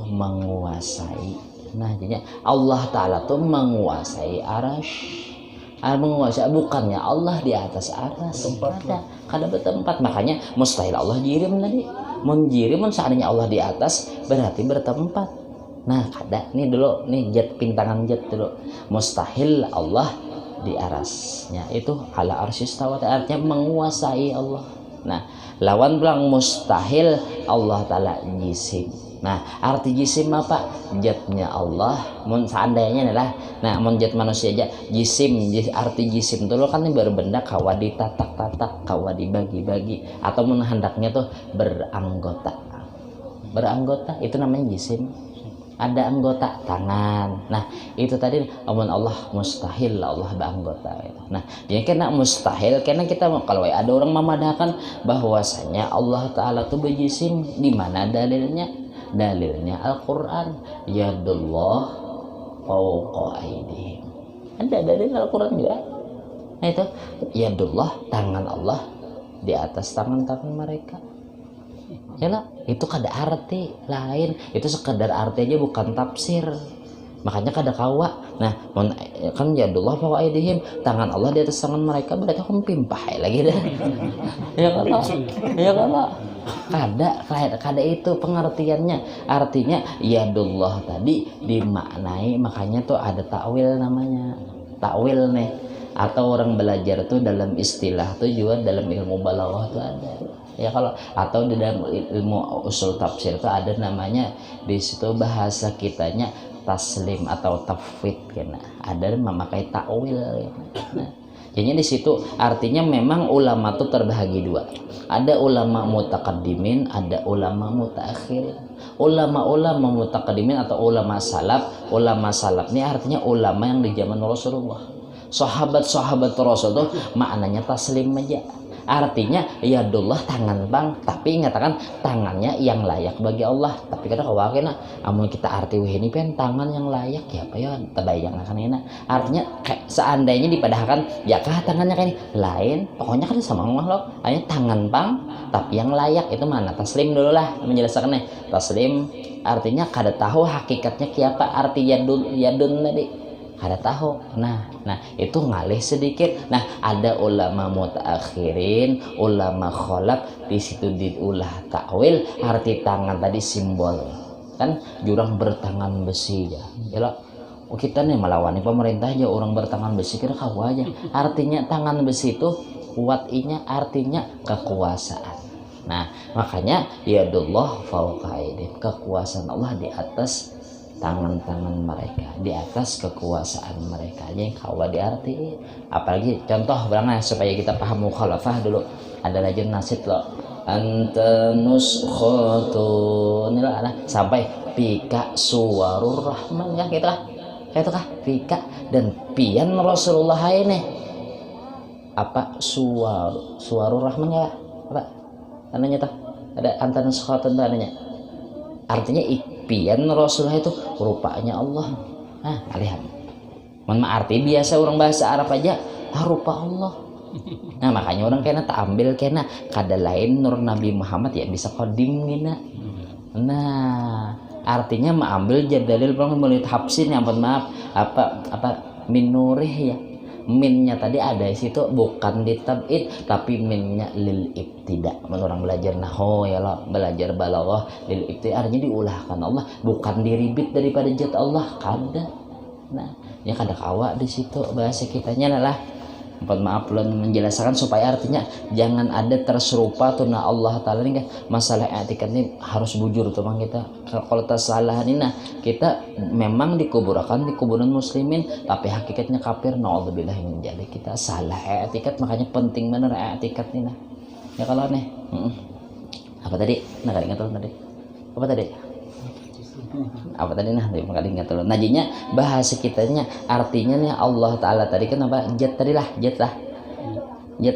menguasai. Nah jadinya Allah Ta'ala tuh menguasai menguasai bukannya Allah di atas aras kada bertempat. Makanya mustahil Allah jirim tadi menjirim seandainya Allah di atas berarti bertempat. Nah kada nih dulu nih pintangan jet dulu mustahil Allah di arasnya itu ala arsyistawa artinya menguasai Allah. Nah lawan bilang mustahil Allah Ta'ala jisim. Nah arti jisim apa? Zatnya Allah seandainya adalah nah zat manusia aja jisim arti jisim itu kan berbenda kawa ditatak-tatak kawa dibagi-bagi atau hendaknya tuh beranggota itu namanya jisim. Ada anggota tangan. Nah itu tadi amun Allah mustahil Allah beranggota. Nah jadi kena mustahil karena kita kalau ada orang memadahkan bahwasanya Allah Ta'ala tuh berjisim. Di mana dalilnya Al-Quran yadullah fawqa aydihim. Ada dari Al-Quran juga. Nah itu yadullah, tangan Allah di atas tangan-tangan mereka. Yalah, itu kada arti lain, itu sekedar arti aja bukan tafsir. Makanya kada kawa. Nah, kan yadullah fawqa aydihim, tangan Allah di atas tangan mereka, berarti aku pimpah lagi dah. Ya kalau, ya kalau kada itu pengertiannya. Artinya yadullah tadi dimaknai, makanya tuh ada takwil namanya. Takwil nih, atau orang belajar tuh dalam istilah tuh juga dalam ilmu balaghah tuh ada. Ya kalau atau di dalam ilmu usul tafsir tuh ada namanya, di situ bahasa kitanya taslim atau tafwid kena. Ada memakai takwil ya. Nah, jadi di situ artinya memang ulama tuh terbagi dua. Ada ulama mutaqaddimin, ada ulama mutaakhirin. Ulama-ulama mutaqaddimin atau ulama salaf ini artinya ulama yang di zaman Rasulullah. Sahabat-sahabat Rasul tuh maknanya taslim aja. Artinya yadullah tangan bang, tapi ingatakan tangannya yang layak bagi Allah. Tapi kada kawakena amun kita arti ini pen tangan yang layak ya apa ya terbayang akan enak. Artinya seandainya dipadahkan ya kah tangannya kayak lain, pokoknya kan sama makhluk. Hanya tangan bang, tapi yang layak itu mana? Taslim dulu lah menjelaskannya. Taslim artinya kada tahu hakikatnya kiapa arti yadun tadi. Kada tahu. Nah itu ngalih sedikit. Nah ada ulama mutaakhirin, ulama kholaf, di situ diulah takwil arti tangan tadi simbol kan jurang bertangan besi ya. Yalah, kita nih melawan pemerintah aja orang bertangan besi kira kau aja. Artinya tangan besi itu kuat inya artinya kekuasaan. Nah makanya yadullah fawqa aydihim, kekuasaan Allah di atas tangan-tangan mereka, di atas kekuasaan mereka yang kawa diarti. Apalagi contoh berangnya supaya kita paham mukhalafah dulu, ada lagi nasid loh, anta nuskhatun inilah sampai pika suwarur rahman ya gitu lah, itu kah pika dan pian Rasulullah ini apa suwarur rahman ya apa namanya tuh, ada anta nuskhatun tandanya artinya pian Rasulullah itu rupanya Allah. Nah, lihat. Arti biasa orang bahasa Arab aja rupa Allah. Nah, makanya orang kena tak ambil kena kada lain nur Nabi Muhammad ya bisa kodim gina. Nah, artinya mengambil dalil orang melihat hapsin yang maaf apa min nurih ya. Minnya tadi ada di situ bukan di tab'id tapi minnya lil ibtida. Orang belajar nahwu ya lah, belajar balaghah lil ibtida artinya diulahkan Allah, bukan diribit daripada zat Allah kada. Nah, ya kada kawa di situ bahasa kitanya lah. Maaf belum menjelaskan supaya artinya jangan ada terserupa tuh nah Allah taala ini kan masalah etika ini harus bujur tuh bang kita. Kalau tersalahan ini nah kita memang dikuburkan di kuburan muslimin tapi hakikatnya kafir, naudzubillah min dzalik. Kita salah etikat, makanya penting bener etikat ini nah. Ya kalau aneh apa tadi nah kada ingat tadi apa tadi nah kada ingat tuh. Najinya bahasa kitanya artinya nih Allah taala tadi kan apa jat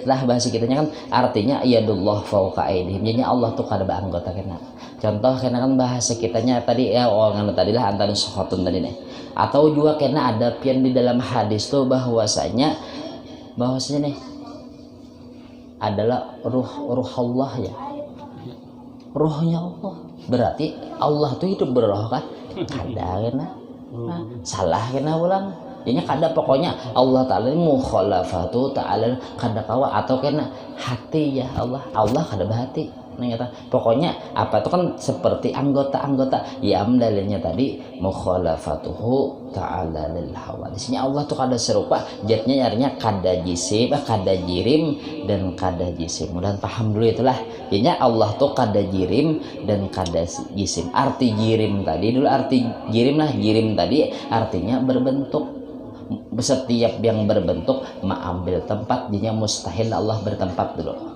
lah bahasa kitanya kan artinya yadullah fawqa aydihim. Jadi Allah tuh kada anggota kena. Contoh kena kan bahasa kitanya tadi ya tadi lah antara sukhatun tadi nih. Atau juga kena ada pian di dalam hadis tuh bahwasanya nih adalah ruh Allah ya. Rohnya Allah. Berarti Allah tuh hidup berroh kan? Kada kena. Nah, salah kena ulang. Jadinya kada pokoknya Allah Ta'ala ini mukhalafatu ta'ala kada kawa atau kena hati ya Allah kada bahati. Nah, pokoknya apa itu kan seperti anggota-anggota ya dalilnya tadi mukhalafatuhu ta'ala lil hawa. Di sini Allah tuh kada serupa, jatnya nyarinya kada jisim, kada jirim dan kada jisim. Mudah paham dulu itulah. Jadinya Allah tuh kada jirim dan kada jisim. Arti jirim tadi dulu, arti jirim tadi artinya berbentuk. Setiap yang berbentuk mengambil tempat, jadinya mustahil Allah bertempat dulu.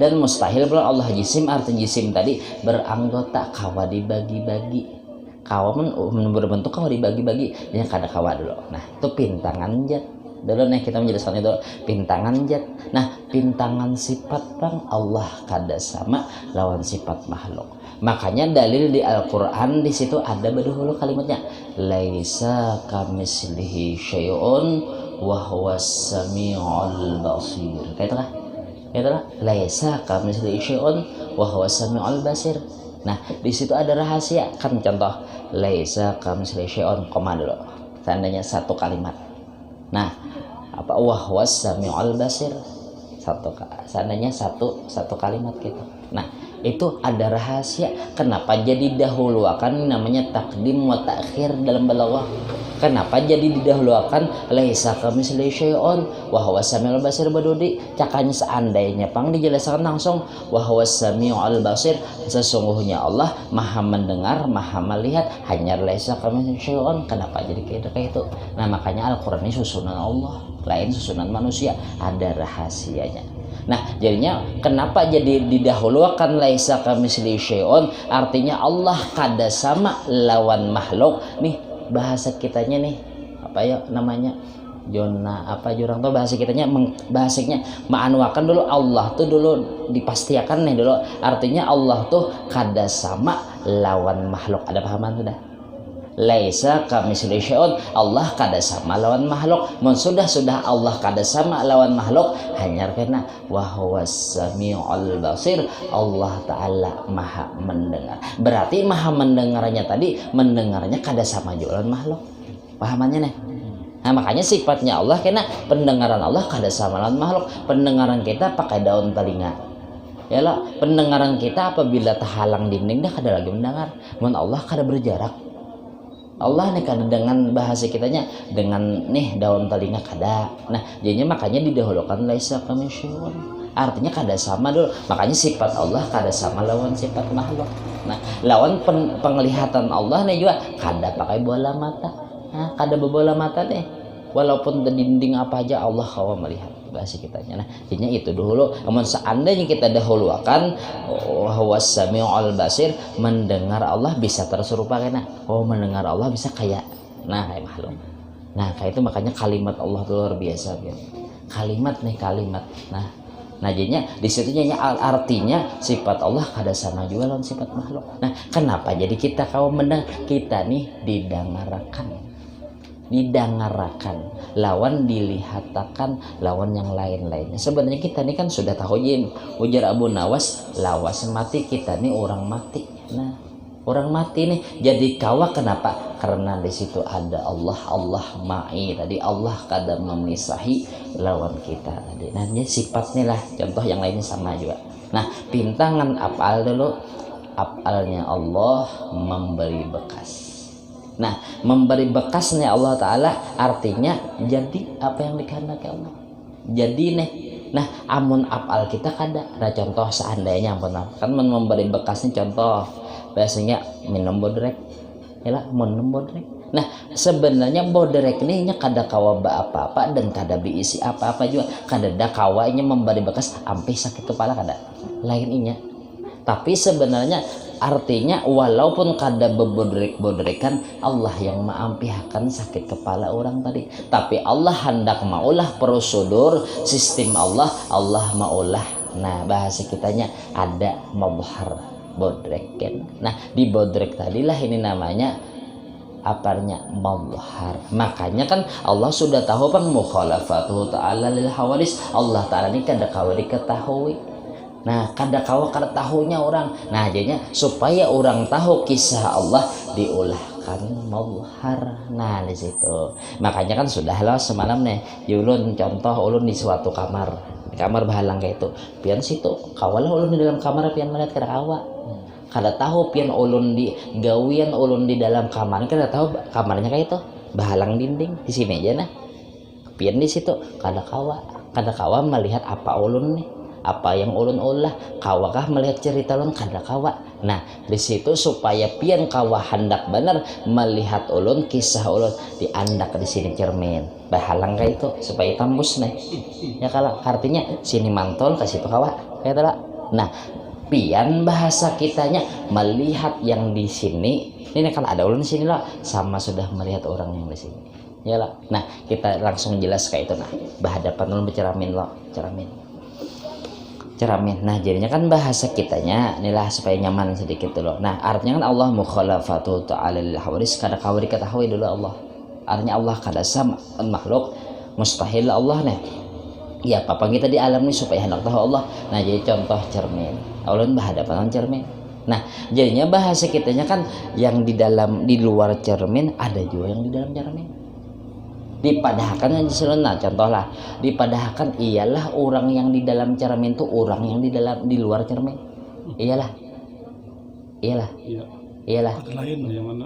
Dan mustahil pula Allah jisim, arti jisim tadi beranggota, kawa dibagi-bagi. Kawa berbentuk, kawa dibagi-bagi, yang kada kawa dulu. Nah itu pintangan jat dulu nih kita menjelaskan itu pintangan jat. Nah pintangan sifat bang Allah kada sama lawan sifat makhluk. Makanya dalil di Al-Quran di situ ada berdahulu kalimatnya laisa kamislihi syai'un wa huwas samiul basir. Kaitulah. Kaitulah laisa kamitslihi syai'un wa huwas samiul basir. Nah, di situ ada rahasia. Kan contoh laisa kamitslihi syai'un koma dulu. Seandainya satu kalimat. Nah, apa wa huwas samiul basir? Seandainya satu kalimat gitu. Nah, itu ada rahasia. Kenapa jadi dahuluakan namanya takdim wa ta'khir dalam balaghah? Kenapa jadi didahuluakan laisa kamitslihi syai'un wa huwas samiul basir badudi? Cakanya seandainya pang dijelaskan langsung wa huwas samiul basir, sesungguhnya Allah Maha mendengar, Maha melihat, hanya laisa kamitslihi syai'un. Kenapa jadi kayak itu? Nah, makanya Al-Qur'an ini susunan Allah, lain susunan manusia, ada rahasianya. Nah, jadinya kenapa jadi didahulukan laisa kamitslihi syai'un? Artinya Allah kada sama lawan makhluk. Nih bahasa kitanya nih apa ya namanya Jona apa jurang tuh bahasa kitanya bahasanya ma'anwakan dulu Allah tuh dulu dipastikan nih dulu artinya Allah tuh kada sama lawan makhluk. Ada pahaman sudah? Laisa kamitslihi syai'un, Allah kada sama lawan makhluk. Mun sudah Allah kada sama lawan makhluk, hanya karena wa huwas samiul basir, Allah taala Maha mendengar. Berarti Maha mendengarnya tadi mendengarnya kada sama juga lawan makhluk. Pahamannya nih? Nah, makanya sifatnya Allah karena pendengaran Allah kada sama lawan makhluk. Pendengaran kita pakai daun telinga. Yalah, pendengaran kita apabila terhalang dinding dah kada lagi mendengar. Mun Allah kada berjarak. Allah nih kada dengan bahasa kitanya dengan nih daun telinga kada. Nah, jadinya makanya didahulukan laisa kamitslihi syai'un. Artinya kada sama dulu. Makanya sifat Allah kada sama lawan sifat makhluk. Nah, lawan penglihatan Allah nih juga kada pakai bola mata. Nah, kada bola mata deh. Walaupun di dinding apa aja Allah kawa melihat bahasa kitanya. Nah, jadinya itu dulu. Namun seandainya kita dahulukan huwas samiul basir, mendengar Allah bisa terserupa kena. Oh, mendengar Allah bisa kayak kayak makhluk. Nah, kayak itu makanya kalimat Allah itu luar biasa gitu. Kalimat. Nah, jadinya di situ artinya sifat Allah kada sama juga lawan sifat makhluk. Nah, kenapa jadi kita kaum mendengar kita nih didangarakan lawan dilihatakan lawan yang lain-lainnya. Sebenarnya kita ini kan sudah tahu ujar Abu Nawas lawas mati, kita nih orang mati. Nah, orang mati nih jadi kawa kenapa? Karena di situ ada Allah ma'i tadi, Allah kada memisahi lawan kita tadi. Nah, ini sifatnya lah, contoh yang lainnya sama juga. Nah, pintangan apal dulu. Apalnya Allah memberi bekas. Nah, memberi bekasnya Allah Ta'ala artinya jadi apa yang dikehendaki Allah. Jadi nih, nah amun apal kita kada. Nah, contoh seandainya ampun kan memberi bekasnya contoh biasanya minum bodrek. Yalah, minum bodrek. Nah, sebenarnya bodrek ini kada kawa apa-apa dan kada diisi apa-apa juga. Kada ada kawanya memberi bekas ampe sakit kepala kada. Lain inya. Tapi sebenarnya artinya walaupun kada bebodrekan Allah yang maampihakan sakit kepala orang tadi, tapi Allah hendak maulah prosedur sistem Allah maulah. Nah, bahasa kitanya ada mabhar bodrek kan. Nah, di bodrek tadilah ini namanya aparnya mabhar. Makanya kan Allah sudah tahu pan mukhalafatuhu ta'ala lil hawadis. Allah Ta'ala ini kada kawa diketahui. Nah, kada tahunya orang. Nah, jadinya supaya orang tahu kisah Allah diulahkan mabhar. Nah, di situ. Makanya kan sudah lah semalam nih, ulun contoh ulun di suatu kamar bahalang kayak itu. Pian situ, kawalah ulun di dalam kamar pian melihat kada kawa. Kada tahu pian ulun di gawian ulun di dalam kamar, kada tahu kamarnya kayak itu. Bahalang dinding di sini aja nah. Pian di situ kada kawa melihat apa ulun nih. Apa yang ulun ulah kawakah melihat cerita ulun kada kawa. Nah, di situ supaya pian kawa hendak benar melihat ulun kisah ulun diandak di sini cermin bahalang kayak itu supaya tembus nih ya kalau artinya sini mantol kasih kawa kayak itu lah. Nah, pian bahasa kitanya melihat yang di sini ini kalau ada ulun di sini lah sama sudah melihat orang yang di sini ya lah. Nah, kita langsung jelas kayak itu. Nah, berhadapan ulun berceramin lo ceramin. Nah, jadinya kan bahasa kitanya inilah supaya nyaman sedikit dulu. Nah, artinya kan Allah mukhalafatu ta'ala lil hawadis, kada kawa diketahui dulu Allah. Artinya Allah kada sama makhluk mustahil Allah nih. Ya apa kita di alam ini supaya hendak tahu Allah. Nah jadi contoh cermin. Ulun berhadapan dengan cermin. Nah jadinya bahasa kitanya kan yang di luar cermin ada juga yang di dalam cermin. Dipadahkan nah contohlah dipadahkan ialah orang yang di dalam cermin itu orang yang di luar cermin. Iyalah Iya. iyalah Yang mana?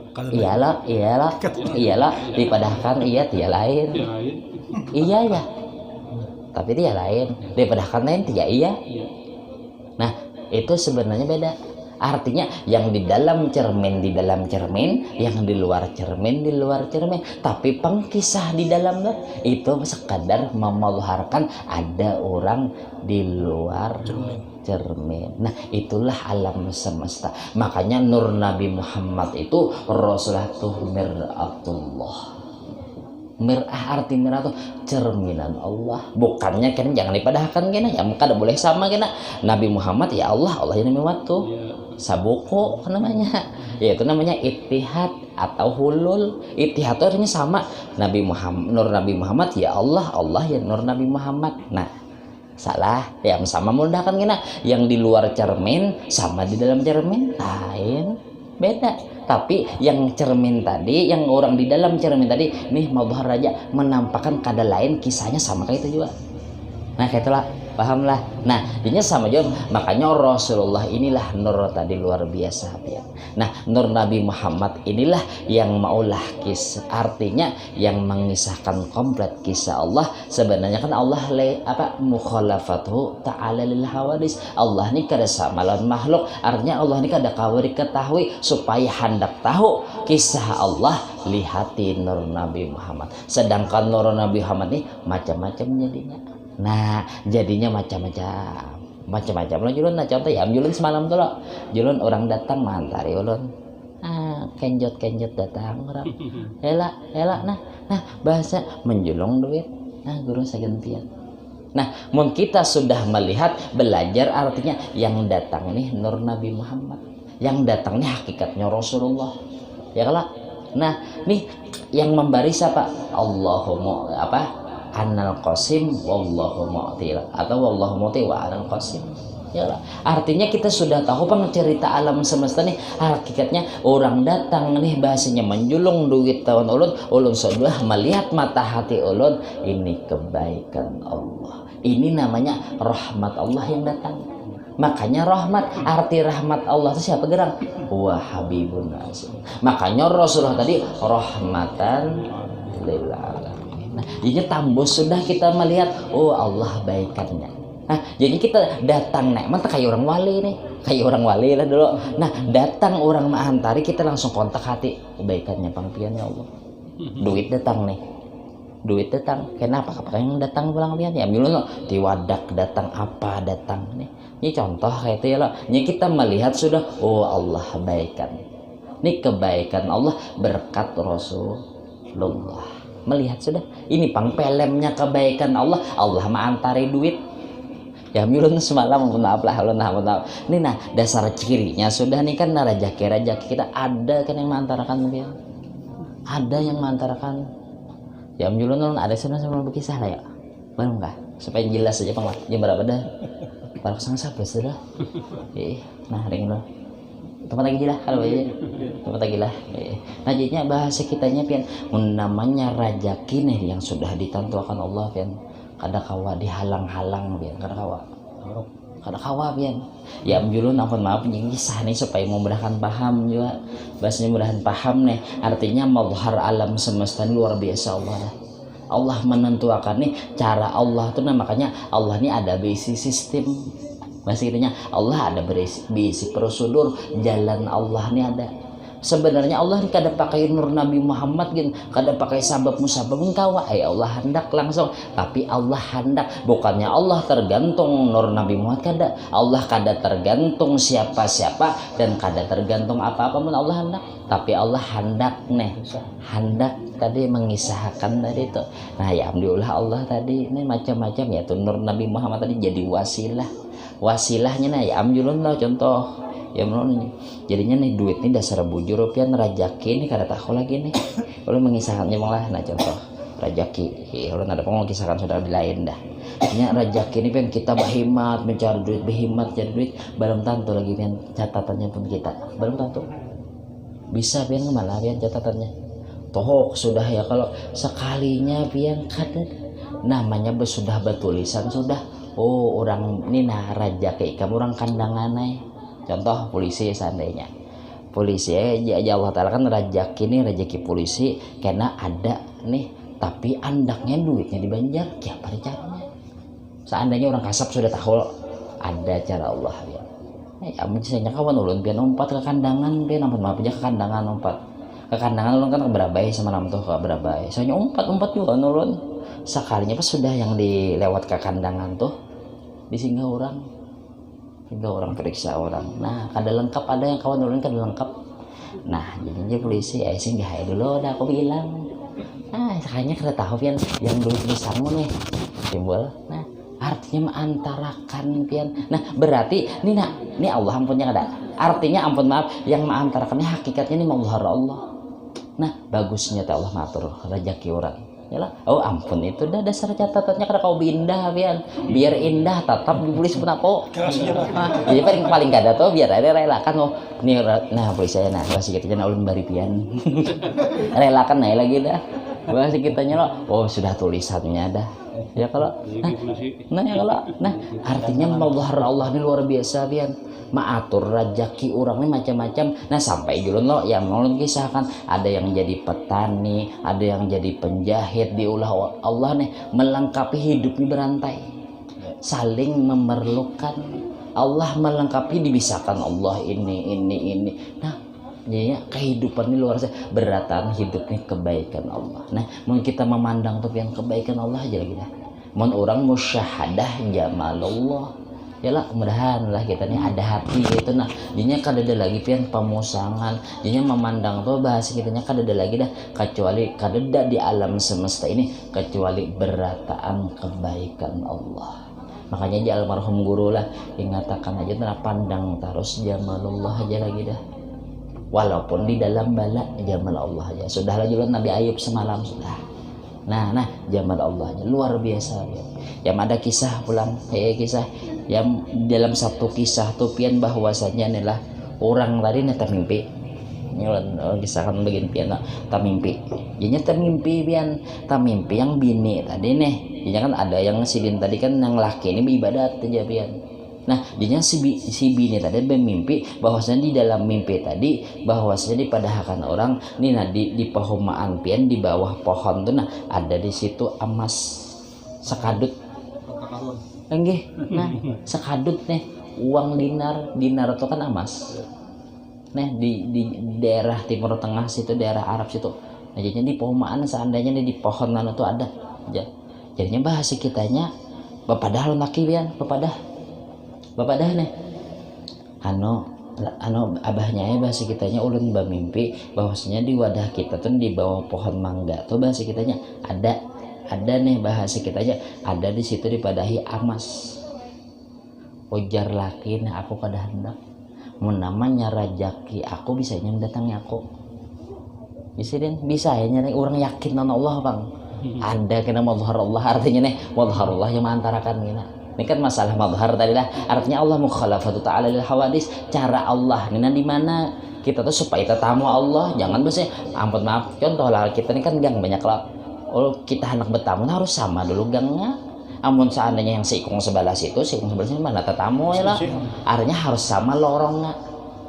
iyalah dipadahkan iya dia lain. Iya ya. Tapi dia lain dipadahkan lain tidak iya. Nah itu sebenarnya beda. Artinya yang di dalam cermin yang di luar cermin. Tapi pengkisah di dalamnya itu sekadar memelharkan ada orang di luar cermin. Nah itulah alam semesta. Makanya nur Nabi Muhammad itu Rasulullah tuh miratullah. Mir'ah arti mir'ah tuh cerminan Allah. Bukannya kan jangan dipadahkan kena ya muka ada boleh sama kena. Nabi Muhammad ya Allah yang namanya waktu sabuko namanya. Ya itu namanya ittihad atau hulul. Ittihad itu artinya sama. Nabi Muhammad nur Nabi Muhammad ya Allah ya nur Nabi Muhammad. Nah salah yang sama mudahkan kena. Yang di luar cermin sama di dalam cermin lain beda. Tapi yang cermin tadi, yang orang di dalam cermin tadi, nih Mawdhar Raja menampakkan kada lain kisahnya sama kayak itu juga. Nah kayak itulah, pahamlah. Nah ini sama juga. Makanya Rasulullah inilah nur tadi luar biasa ya. Nah nur Nabi Muhammad inilah yang maulah kisah. Artinya yang mengisahkan komplit kisah Allah. Sebenarnya kan Allah mukhalafatuhu ta'ala lil hawadis. Allah ini kada sama lawan makhluk. Artinya Allah ini kada kawari ketahui supaya hendak tahu kisah Allah lihati nur Nabi Muhammad. Sedangkan nur Nabi Muhammad ini macam-macam jadinya. Nah jadinya macam-macam lo julun. Nah contoh ya julun semalam tuh lo julun orang datang mantari ulun kenjot datang orang hela nah bahasa menjulung duit guru segantian. Nah mun kita sudah melihat belajar artinya yang datang nih nur Nabi Muhammad, yang datang nih hakikatnya Rasulullah ya kalau. Nah nih yang memberi siapa? Allahumma Anal Qasim wallahu mu'ti atau wallahu mu'ti wa anal Qasim. Yalah. Artinya kita sudah tahu cerita alam semesta nih hakikatnya orang datang nih bahasanya menjulung duit tahun ulun sudah melihat mata hati ulun ini kebaikan Allah. Ini namanya rahmat Allah yang datang. Makanya rahmat, arti rahmat Allah itu siapa gerang? Wa habibun nas. Makanya Rasulullah tadi rahmatan lil alamin. Nah, jadi tambah sudah kita melihat Allah baikannya. Nah, jadi kita datang mantap kayak orang wali nih, kayak orang wali lah dulu. Nah, datang orang mahantari kita langsung kontak hati kebaikannya pangpiannya Allah. Duit datang nih, duit datang. Kenapa? Apa yang datang pulang pian? Ya milu tiwadak datang apa datang nih. Ini contoh kayak itu ya loh. Ini kita melihat sudah Allah baikan. Ini kebaikan Allah berkat Rasulullah. Melihat sudah ini pangpelemnya kebaikan Allah mengantari duit ya milun semalam maaf lah ini nah dasar cirinya sudah nih kan rajaki kita ada kan yang mengantarakan dia ada yang mengantarakan ya milun ada sama berkisah lah ya belum kah supaya jelas saja pang jam berapa dah para sang siapa sudah nah ring lo tempat lagi lah kalau tempat lagi lah. Nah jadinya bahasa kitanya pian namanya rajaki nih yang sudah ditentukan Allah pian kada kawa dihalang-halang pian kada kawa pian ya julun ampun maaf yang kisah nih supaya memudahkan paham juga bahasanya mudahan paham nih artinya mazhar alam semesta luar biasa Allah menentukan nih cara Allah tuh makanya Allah ini ada basic sistem. Maksudnya Allah ada berisi prosedur jalan Allah ini ada. Sebenarnya Allah ini kada pakai nur Nabi Muhammad gin, kada pakai sabab musabab engkau Allah hendak langsung. Tapi Allah hendak bukannya Allah tergantung nur Nabi Muhammad kada. Allah kada tergantung siapa-siapa dan kada tergantung apa-apa pun Allah hendak. Tapi Allah hendak hendak tadi mengisahkan tadi itu. Nah ya alhamdulillah Allah tadi ini macam-macam ya tuh nur Nabi Muhammad tadi jadi wasilahnya nah ya alhamdulillah contoh ya menurut jadinya nih duit nih dasar bujur rupiah rajaki nih kada tahu lagi nih kalau mengisahkannya malah nah contoh rajaki ulun ada pengol kisahkan saudara di lain dah nya rajaki ini pian kita berhemat mencari duit berhemat cari duit belum tentu lagi pian catatannya pun kita belum tentu bisa pian kemana pian catatannya toh sudah ya kalau sekalinya pian kadang namanya sudah bertulisan sudah oh orang ini nah rajaki kamu orang kandangan contoh polisi seandainya polisi ya Allah Ta'ala kan rezeki polisi karena ada nih tapi andaknya duitnya di Banjar siapa caranya seandainya orang kasap sudah tahu ada cara Allah ya misalnya kawan ulun pian umpat ke kandangan pian maaf aja ke kandangan umpat ke kandangan ulun kan berabai sama nam tuh ke berabai soalnya umpat juga ulun sekalinya pas sudah yang dilewat ke kandangan tuh disinggah orang periksa orang nah kada lengkap ada yang kawan ulun kada lengkap nah jadinya polisi singgah dulu udah aku bilang kayaknya kada tahu pian yang dulu tulisanmu nih simbol nah artinya mengantarakan pian nah berarti ini Allah ampunnya kada artinya ampun maaf yang mengantarakannya hakikatnya ini Allah nah bagusnya Allah matur rezeki orang yalah oh ampun itu dah dasar catatannya kada kau indah pian biar indah tetap ditulis pun apa jadi paling kada tuh biar ada relakan oh ini nah polisi saya nah masih kita jangan ulun bari pian relakan naik lagi dah bahasa kitanya loh oh sudah tulisannya dah ya kalau nah artinya Allah ini luar biasa pian maatur rezeki orang ini macam-macam nah sampai dulu lo yang ulun kisahkan ada yang jadi petani ada yang jadi penjahit diulah Allah nih melengkapi hidupnya berantai saling memerlukan Allah melengkapi dibisahkan Allah ini nah ya kehidupan ini luar biasa beratan hidupnya kebaikan Allah nah mau kita memandang tuh yang kebaikan Allah aja lagi dah mau orang musyahadah jamalullah yalah mudahan lah kita nih ada hati gitu nah jadinya kada ada lagi pian pemusangan jadinya memandang tuh bahasa kitanya kada ada lagi dah kecuali kada ada di alam semesta ini kecuali berataan kebaikan Allah makanya di almarhum guru lah yang ngatakan aja nah pandang terus jamalullah aja lagi dah walaupun di dalam bala jamal Allah aja sudah juga Nabi Ayub semalam sudah nah jamal Allah aja luar biasa ya. Yang ada kisah pulang kisah yang dalam satu kisah tuh pian bahwasanya inilah orang tadi neta mimpi kisahkan begini pian tak mimpi jadinya termimpi pian tak mimpi yang bini tadi nih jadinya kan ada yang sidin tadi kan yang laki ini beribadat aja pian nah jadinya si bini tadi bermimpi bahwasanya di dalam mimpi tadi bahwasanya di padahakan orang nih nah di pehomaan pian di bawah pohon tuh nah ada di situ emas sekadut enggih nah sekadut nih uang dinar itu kan emas nah di daerah Timur Tengah situ daerah Arab situ nah jadinya di pehomaan seandainya di pohonan itu ada jadinya bahasa kitanya bapadah lo naki pian bapak dah nih anu abahnya ya bahasa kitanya ulun bermimpi bahwasanya di wadah kita tuh di bawah pohon mangga tuh bahasa kitanya ada nih bahasa kitanya ada di situ dipadahi emas ujar laki nah aku kada hendak mun namanya rajaki aku bisa mendatangi aku bisa ya nyari orang yakin nana Allah bang ada kena mazhar Allah artinya nih mazhar Allah yang mengantarakan gini ini kan masalah mazhar tadi lah artinya Allah mukhalafatu ta'ala lil hawadis cara Allah ini di mana kita tuh supaya kita tamu Allah jangan biasanya ampun maaf contoh lah kita ini kan gang banyak lah kita hendak bertamu harus sama dulu gangnya amun seandainya yang seikung sebelah situ mana tetamu ya lah artinya harus sama lorongnya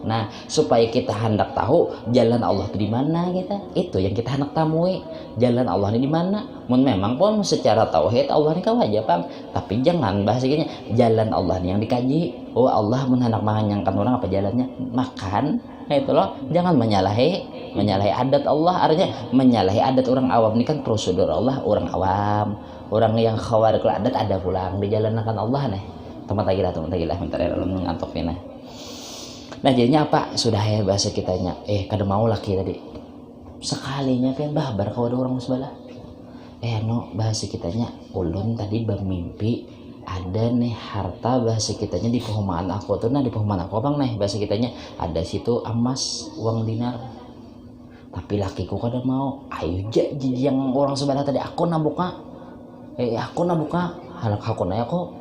nah supaya kita hendak tahu jalan Allah itu di mana kita itu yang kita hendak tamui jalan Allah ini di mana memang pun secara tauhid Allah ini kewajiban tapi jangan bahasanya jalan Allah ini yang dikaji oh Allah hendak menganyangkan orang apa jalannya makan nah itu loh jangan menyalahi adat Allah artinya menyalahi adat orang awam ini kan prosedur Allah orang awam orang yang khawarikul adat ada pulang dijalankan Allah nih teman tagilah bentar ya ngantuk nih nah jadinya apa sudah ya bahasa kitanya kada mau laki tadi sekalinya pian babar kalau ada orang sebelah no bahasa kitanya ulun tadi bermimpi ada nih harta bahasa kitanya di pehomaan aku tuh nah di pehomaan aku bang nih bahasa kitanya ada situ emas uang dinar tapi lakiku kada mau. Ayo yang orang sebelah tadi aku nabuka halak aku nanya kok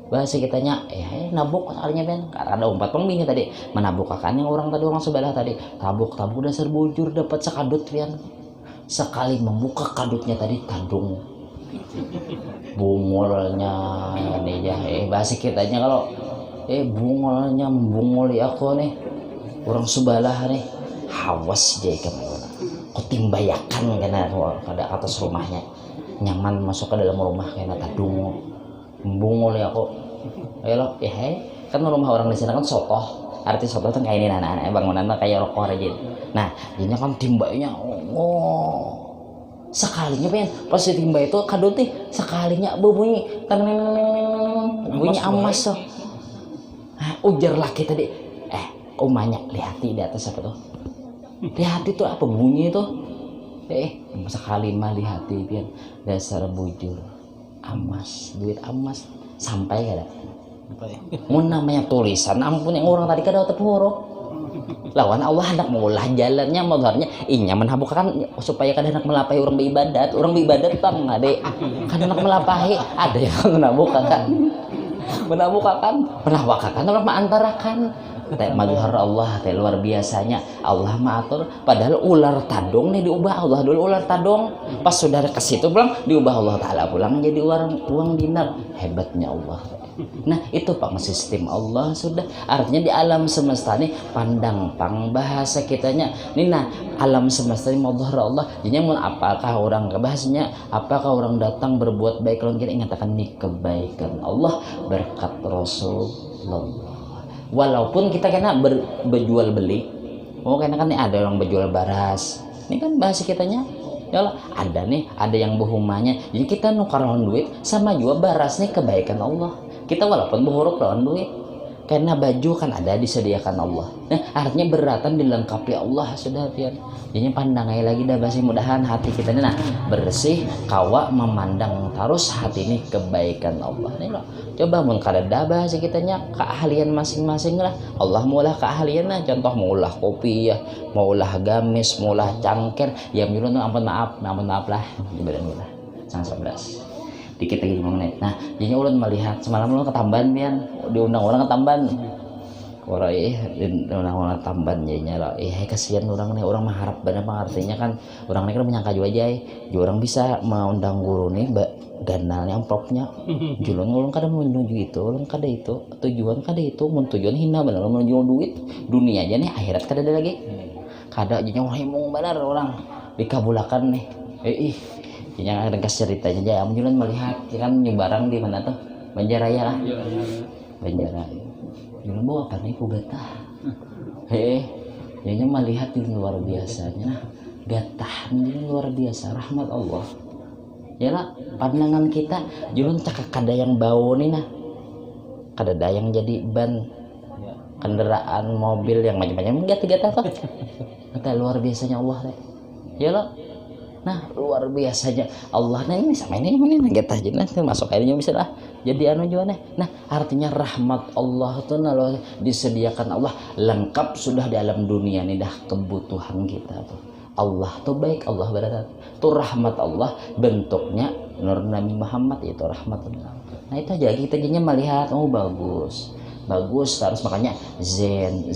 bahasa kitanya nabuk soalnya ben ada umpat pengbingnya tadi menabukakan yang orang sebelah tadi tabuk dasar bujur dapat sekadut pian sekali membuka kadutnya tadi tandung bungolnya nih ya bahasa kitanya kalau bungolnya membungoli aku nih orang sebelah nih hawas jadi kemana kok timbayakan karena ada atas rumahnya nyaman masuk ke dalam rumah karena tadung membungoli aku ayo kan rumah orang di sana kan sotoh arti sotoh tuh kayak ini anak-anak bangunan kayak rokok aja nah jadinya kan timbanya sekalinya pengen pas timba itu kadut nih sekalinya bunyi bunyi amas so ujar laki tadi umanya lihati di atas apa tuh lihati tuh apa bunyi itu sekali mah lihati pian dasar bujur amas duit amas sampai kada mun namanya tulisan ampun yang orang tadi kada huruf lawan Allah hendak mengulah jalannya modalnya nyaman habukan supaya kada hendak melampahi orang beribadat bang ade kada hendak melampahi ada yang menabukakan orang mengantarakan madhar Allah luar biasanya Allah mengatur padahal ular tadong nih diubah Allah dulu ular tadong pas sudah ke situ pulang diubah Allah Ta'ala pulang jadi uang dinar hebatnya Allah. Nah itu pak sistem Allah sudah artinya di alam semesta nih pandang pang bahasa kitanya nih nah alam semesta ini madhar Allah jadinya mau apakah orang bahasanya apakah orang datang berbuat baik kalau kita ingatakan nih kebaikan Allah berkat Rasulullah walaupun kita kena berjual beli karena kan ada orang berjual baras ini kan bahasa kitanya ya Allah ada yang bohumanya jadi kita nukar lawan duit sama juga barasnya kebaikan Allah kita walaupun bohorok lawan duit karena baju kan ada disediakan Allah nah artinya beratan dilengkapi Allah sudah pian jadi pandangnya lagi dah bahasa mudahan hati kita ini nah bersih kawa memandang terus hati ini kebaikan Allah nih loh coba mun kada bahasa kitanya keahlian masing-masing lah Allah maulah keahlian lah contoh maulah kopi ya maulah gamis maulah cangker ya nyuruh ampun maaf lah ibadah sang 11 dikit lagi 5 menit. Nah, jadi ulun melihat semalam ulun ke Tamban pian, diundang orang ke Tamban. Orang diundang orang Tamban jadinya lah. Kasihan orang nih, orang mengharap benar artinya kan orang ini kan menyangka juga aja, orang bisa mengundang guru nih, ganalnya amplopnya. Julun ulun kada menuju itu, ulun kada itu, tujuan kada itu, mun tujuan hina benar menuju duit, dunia aja nih akhirat kada ada lagi. Kada jadinya himung benar orang dikabulakan nih. Yang ada ceritanya aja, Julan melihat kan nyebarang di mana tuh Banjaraya lah, Banjaraya. Julan bawa apa nih kugatah? Jadinya melihat itu luar biasanya, gatah ini luar biasa rahmat Allah. Ya lah pandangan kita, Julan cakap kada yang bau nih nah, kada ada yang jadi ban kendaraan mobil yang macam-macam gatah-gatah tuh. Kata luar biasanya Allah deh. Ya lah. Nah luar biasanya Allah nah ini sama ini getah aja nanti masuk airnya bisa lah jadi anu juga nih nah artinya rahmat Allah tuh nah disediakan Allah lengkap sudah di alam dunia nih dah kebutuhan kita tuh Allah tuh baik Allah berada tuh rahmat Allah bentuknya Nur Nabi Muhammad itu rahmat Allah nah itu aja kita jadinya melihat bagus terus makanya zen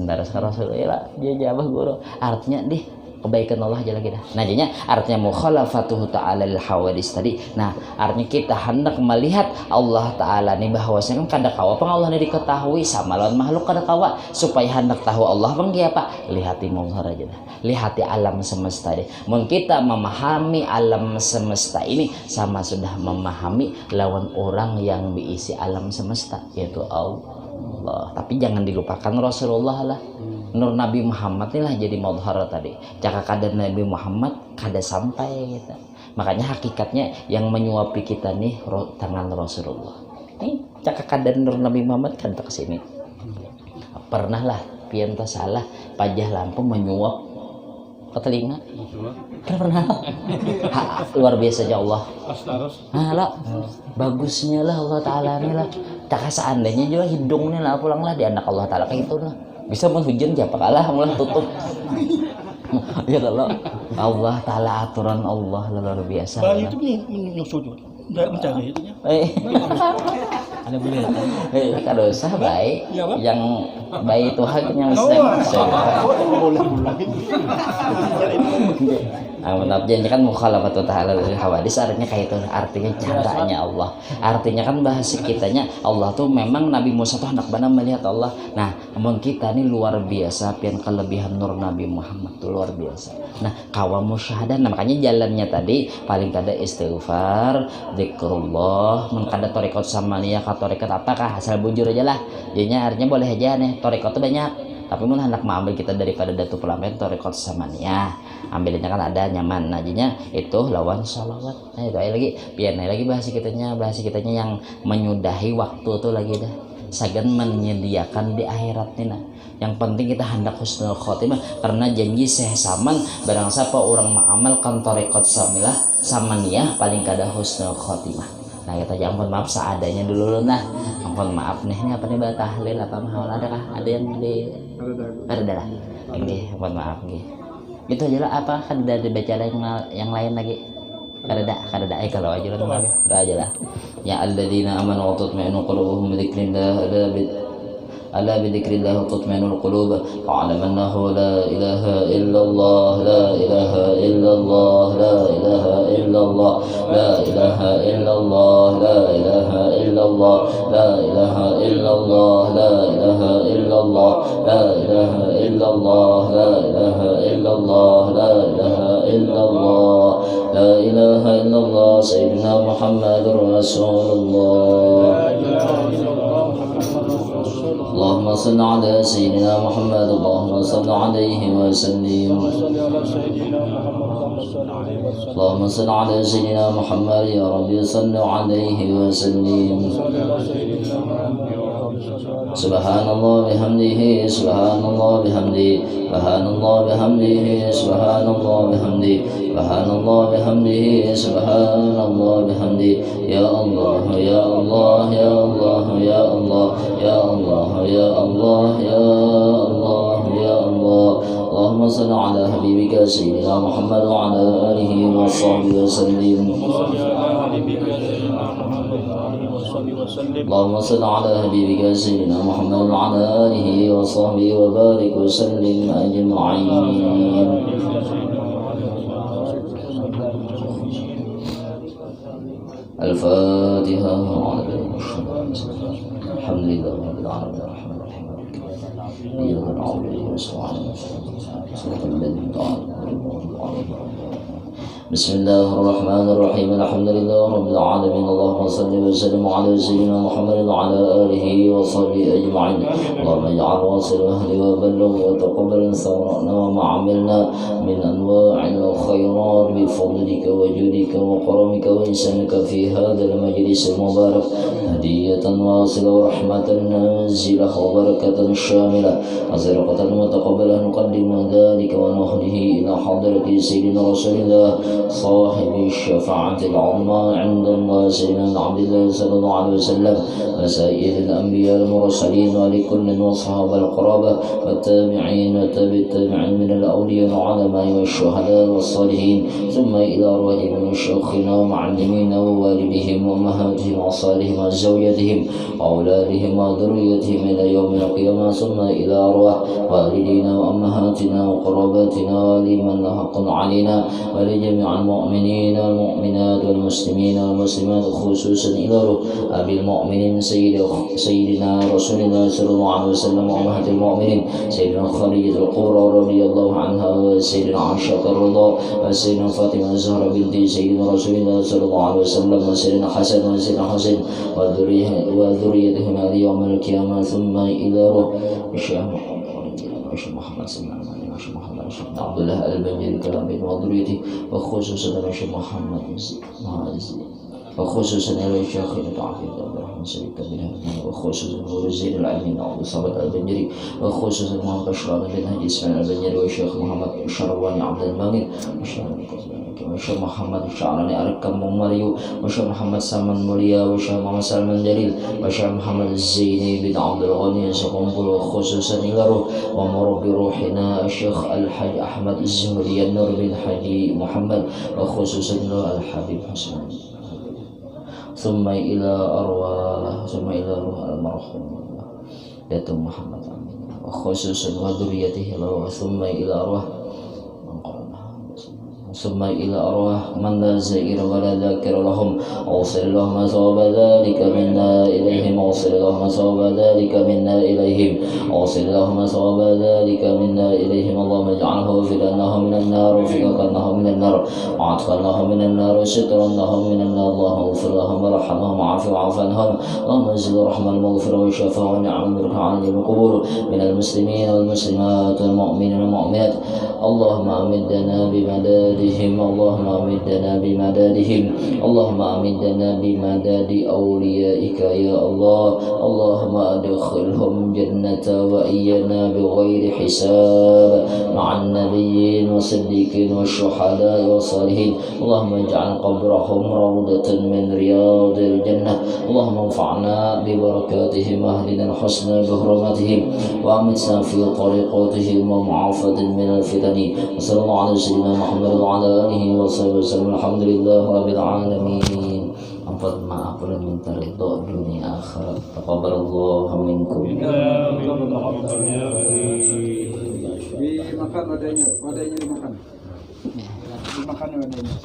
terus Rasulullah dia jawab guru artinya kebaikan Allah aja lagi dah. Nah jadinya artinya mukhalafatuhu ta'ala al-hawadis tadi. Nah artinya kita hendak melihat Allah Ta'ala nih bahwasanya kan kada kawa pang Allah ini diketahui sama lawan makhluk kada kawa supaya hendak tahu Allah pang apa lihati muzhar aja dah. Lihati alam semesta deh. Mun kita memahami alam semesta ini sama sudah memahami lawan orang yang diisi alam semesta yaitu Allah. Tapi jangan dilupakan Rasulullah lah. Nur Nabi Muhammad inilah jadi madhar tadi. Jaka kadar Nabi Muhammad kada sampai gitu. Makanya hakikatnya yang menyuapi kita nih tangan Rasulullah. Nih jaka kadar Nur Nabi Muhammad kan ke sini. Pernah lah pian tak salah pajah lampu menyuap ke telinga. Kan pernah. Luar biasa ya Allah. Nah lah bagusnya lah Allah Ta'ala nih lah. Jaka seandainya juga hidungnya lah pulang lah di anak Allah Ta'ala kayak gitu lah. Bisa pun hujan siapa kalah mulai tutup Ya Allah. Allah taala aturan Allah luar biasa. Bayi itu yang sujud, mencari itu ya. Ada boleh. Kada usah baik. Iya, Pak. Yang baik Tuhan yang boleh. maaf jangan kan mukhalafatu ta'ala lil hawadis artinya kayak itu artinya candanya Allah. Artinya kan bahasa kitanya Allah tuh memang Nabi Musa tuh hendak benar melihat Allah. Nah, namun kita ini luar biasa pian kelebihan nur Nabi Muhammad tuh luar biasa. Nah, kawam musyahadah nah, makanya jalannya tadi paling kada istighfar, zikrullah, mun kada tarekat samaniyah ka tarekat apakah asal bujur aja lah. Jadinya artinya boleh aja nih tarekat tuh banyak. Tapi mun hendak mengambil kita daripada datu pelamen tarekat samaniyah. Ambilnya kan ada nyaman najinya itu lawan sholawat. Nah itu lagi biar lagi bahasa kitanya yang menyudahi waktu tuh lagi dah sagan menyediakan di akhirat nih nah. Yang penting kita hendak husnul khotimah karena janji saman barang siapa orang mengamalkan tarekat samilah samaniyah paling kada husnul khotimah. Nah kita jangan maaf seadanya dulu nah. Ampun maaf nih ini apa nih bah tahlil apa mahal ada yang di ada dah ini ampun maaf nih. Itu aja lah apa kan udah dibaca yang lain lagi kada kalau aja lah aja lah ya alladzina amanu wa tatma'innu qulubuhum bi dzikrillah ala bi dzikrillah tatma'innul qulub fa'lam annahu la ilaha illallah la ilaha illallah la ilaha illallah la ilaha illallah la ilaha illallah la ilaha illallah la ilaha illallah la ilaha illallah la ilaha illallah la ilaha illallah la ilaha illallah sayyidina Muhammadur Rasulullah. اللهم صل على سيدنا محمد اللهم صل عليه وسلم اللهم صل على سيدنا محمد يا رب صل عليه وسلم سبحان الله بحمده سبحان الله بحمده سبحان الله بحمده سبحان الله بحمده سبحان الله بحمده سبحان الله بحمده يا الله يا الله يا الله يا الله يا الله يا الله يا الله يا الله اللهم صل على حبيبك سيدنا محمد وعلى آله وصحبه وسلم اللهم صل على حبيبك سيدنا محمد وعلى آله وصحبه وبارك وسلم أجمعين. الفاتحة. الحمد لله رب العالمين الرحمن الرحيم إياك نعبد وإياك نستعين صراط الذين أنعمت عليهم. بسم الله الرحمن الرحيم الحمد لله رب العالمين اللهم صل وسلم على سيدنا محمد وعلى آله وصحبه أجمعين. اللهم اجعل واصل أهل وبلغ وتقبل ثورنا وما عملنا من أنواع الخيرات بفضلك وجودك وكرمك وإحسانك في هذا المجلس المبارك هدية واصلة ورحمة نازلة وبركة شاملة وزرقة متقبلة نقدم ذلك ونهده إلى حضرة سيدنا رسول الله صاحب الشفاعة العظمى عند الله سيدنا عبد الله صلى الله عليه وسلم وسائر الأنبياء المرسلين ولكل وصحاب القرابة والتابعين والتابعين من الأولياء العلماء والشهداء والصالحين ثم إلى أرواح من شيوخنا ومعلمين ووالدهم وأمهاتهم وأصالهم وزوجاتهم وأولادهم وذريتهم إلى يوم القيامة ثم إلى أرواح والدينا وأمهاتنا وقراباتنا ولمن له حق علينا ولجميع المؤمنين والمؤمنات والمسلمين والمسلمات خصوصا إلى روح أبي المؤمنين سيدنا رسول الله صلى الله عليه وسلم وأمهات المؤمنين سيدنا خديجة الكبرى رضي الله عنها وسيدنا عائشة الرضا وسيدنا فاطمة الزهراء بنت سيدنا رسول الله صلى الله عليه وسلم وسيدنا حسن وسيدنا حسين وذريتهم إلى يوم القيامة ثم إلى روح الشيخ محمد صلى الله عليه وسلم عبد الله البنجري كلامين وذريته وخصوصا الشيخ محمد وخصوصا إلى الشيخ التعقيد عبد الرحمن سليك بن هدي وخصوصا زين العلمين أبو صابت البنجري وخصوصا محمد بشران بن هدي إسماعيل البنجري والشيخ محمد شروان عبد المجيد والشيخ محمد الشعراني أركم مريو والشيخ محمد سلمان موليا والشيخ محمد سلمان جليل والشيخ محمد الزيني بن عبد الغني سقنبل وخصوصا إلى روح ومربي روحنا الشيخ الحاج أحمد الزمري النور بن حاجي محمد وخصوصا إلى الحبيب حسن ثم إلى روح المرحوم داتو محمد آمين وخصوصا وذريته ثم إلى روح ثم إلى أرواح من لا زائر ولا ذاكر لهم أوصل اللهم ثواب ذلك منا إليهم أوصل اللهم ثواب ذلك منا إليهم أوصل اللهم ثواب ذلك منا إليهم اللهم اجعله فداءهم من النار وفداءهم من النار وعتقناهم من النار وسترناهم من النار اللهم اغفر لهم وارحمهم وعافهم وعف عنهم اللهم انزل الرحمة المغفرة والشفاء والنعم المباركة عن القبور من المسلمين والمسلمات والمؤمنين والمؤمنات اللهم أمدنا بمدادهم اللهم أمدنا بمدادهم اللهم أمدنا بمداد أوليائك يا الله اللهم أدخلهم جنة وإيانا بغير حساب مع النبيين والصديقين والشهداء والصالحين اللهم اجعل قبرهم روضة من رياض الجنة اللهم انفعنا ببركاتهم واهدنا الحسنى بحرمتهم وأمتنا في طريقاتهم ومعافاة من الفتن وصلى الله على سيدنا محمد وعلى آله وصحبه وسلم الحمد لله رب العالمين ampun maafun minta ridho dunia akhirat taqabbalallahu minkum dimakan wadahnya dimakan wadahnya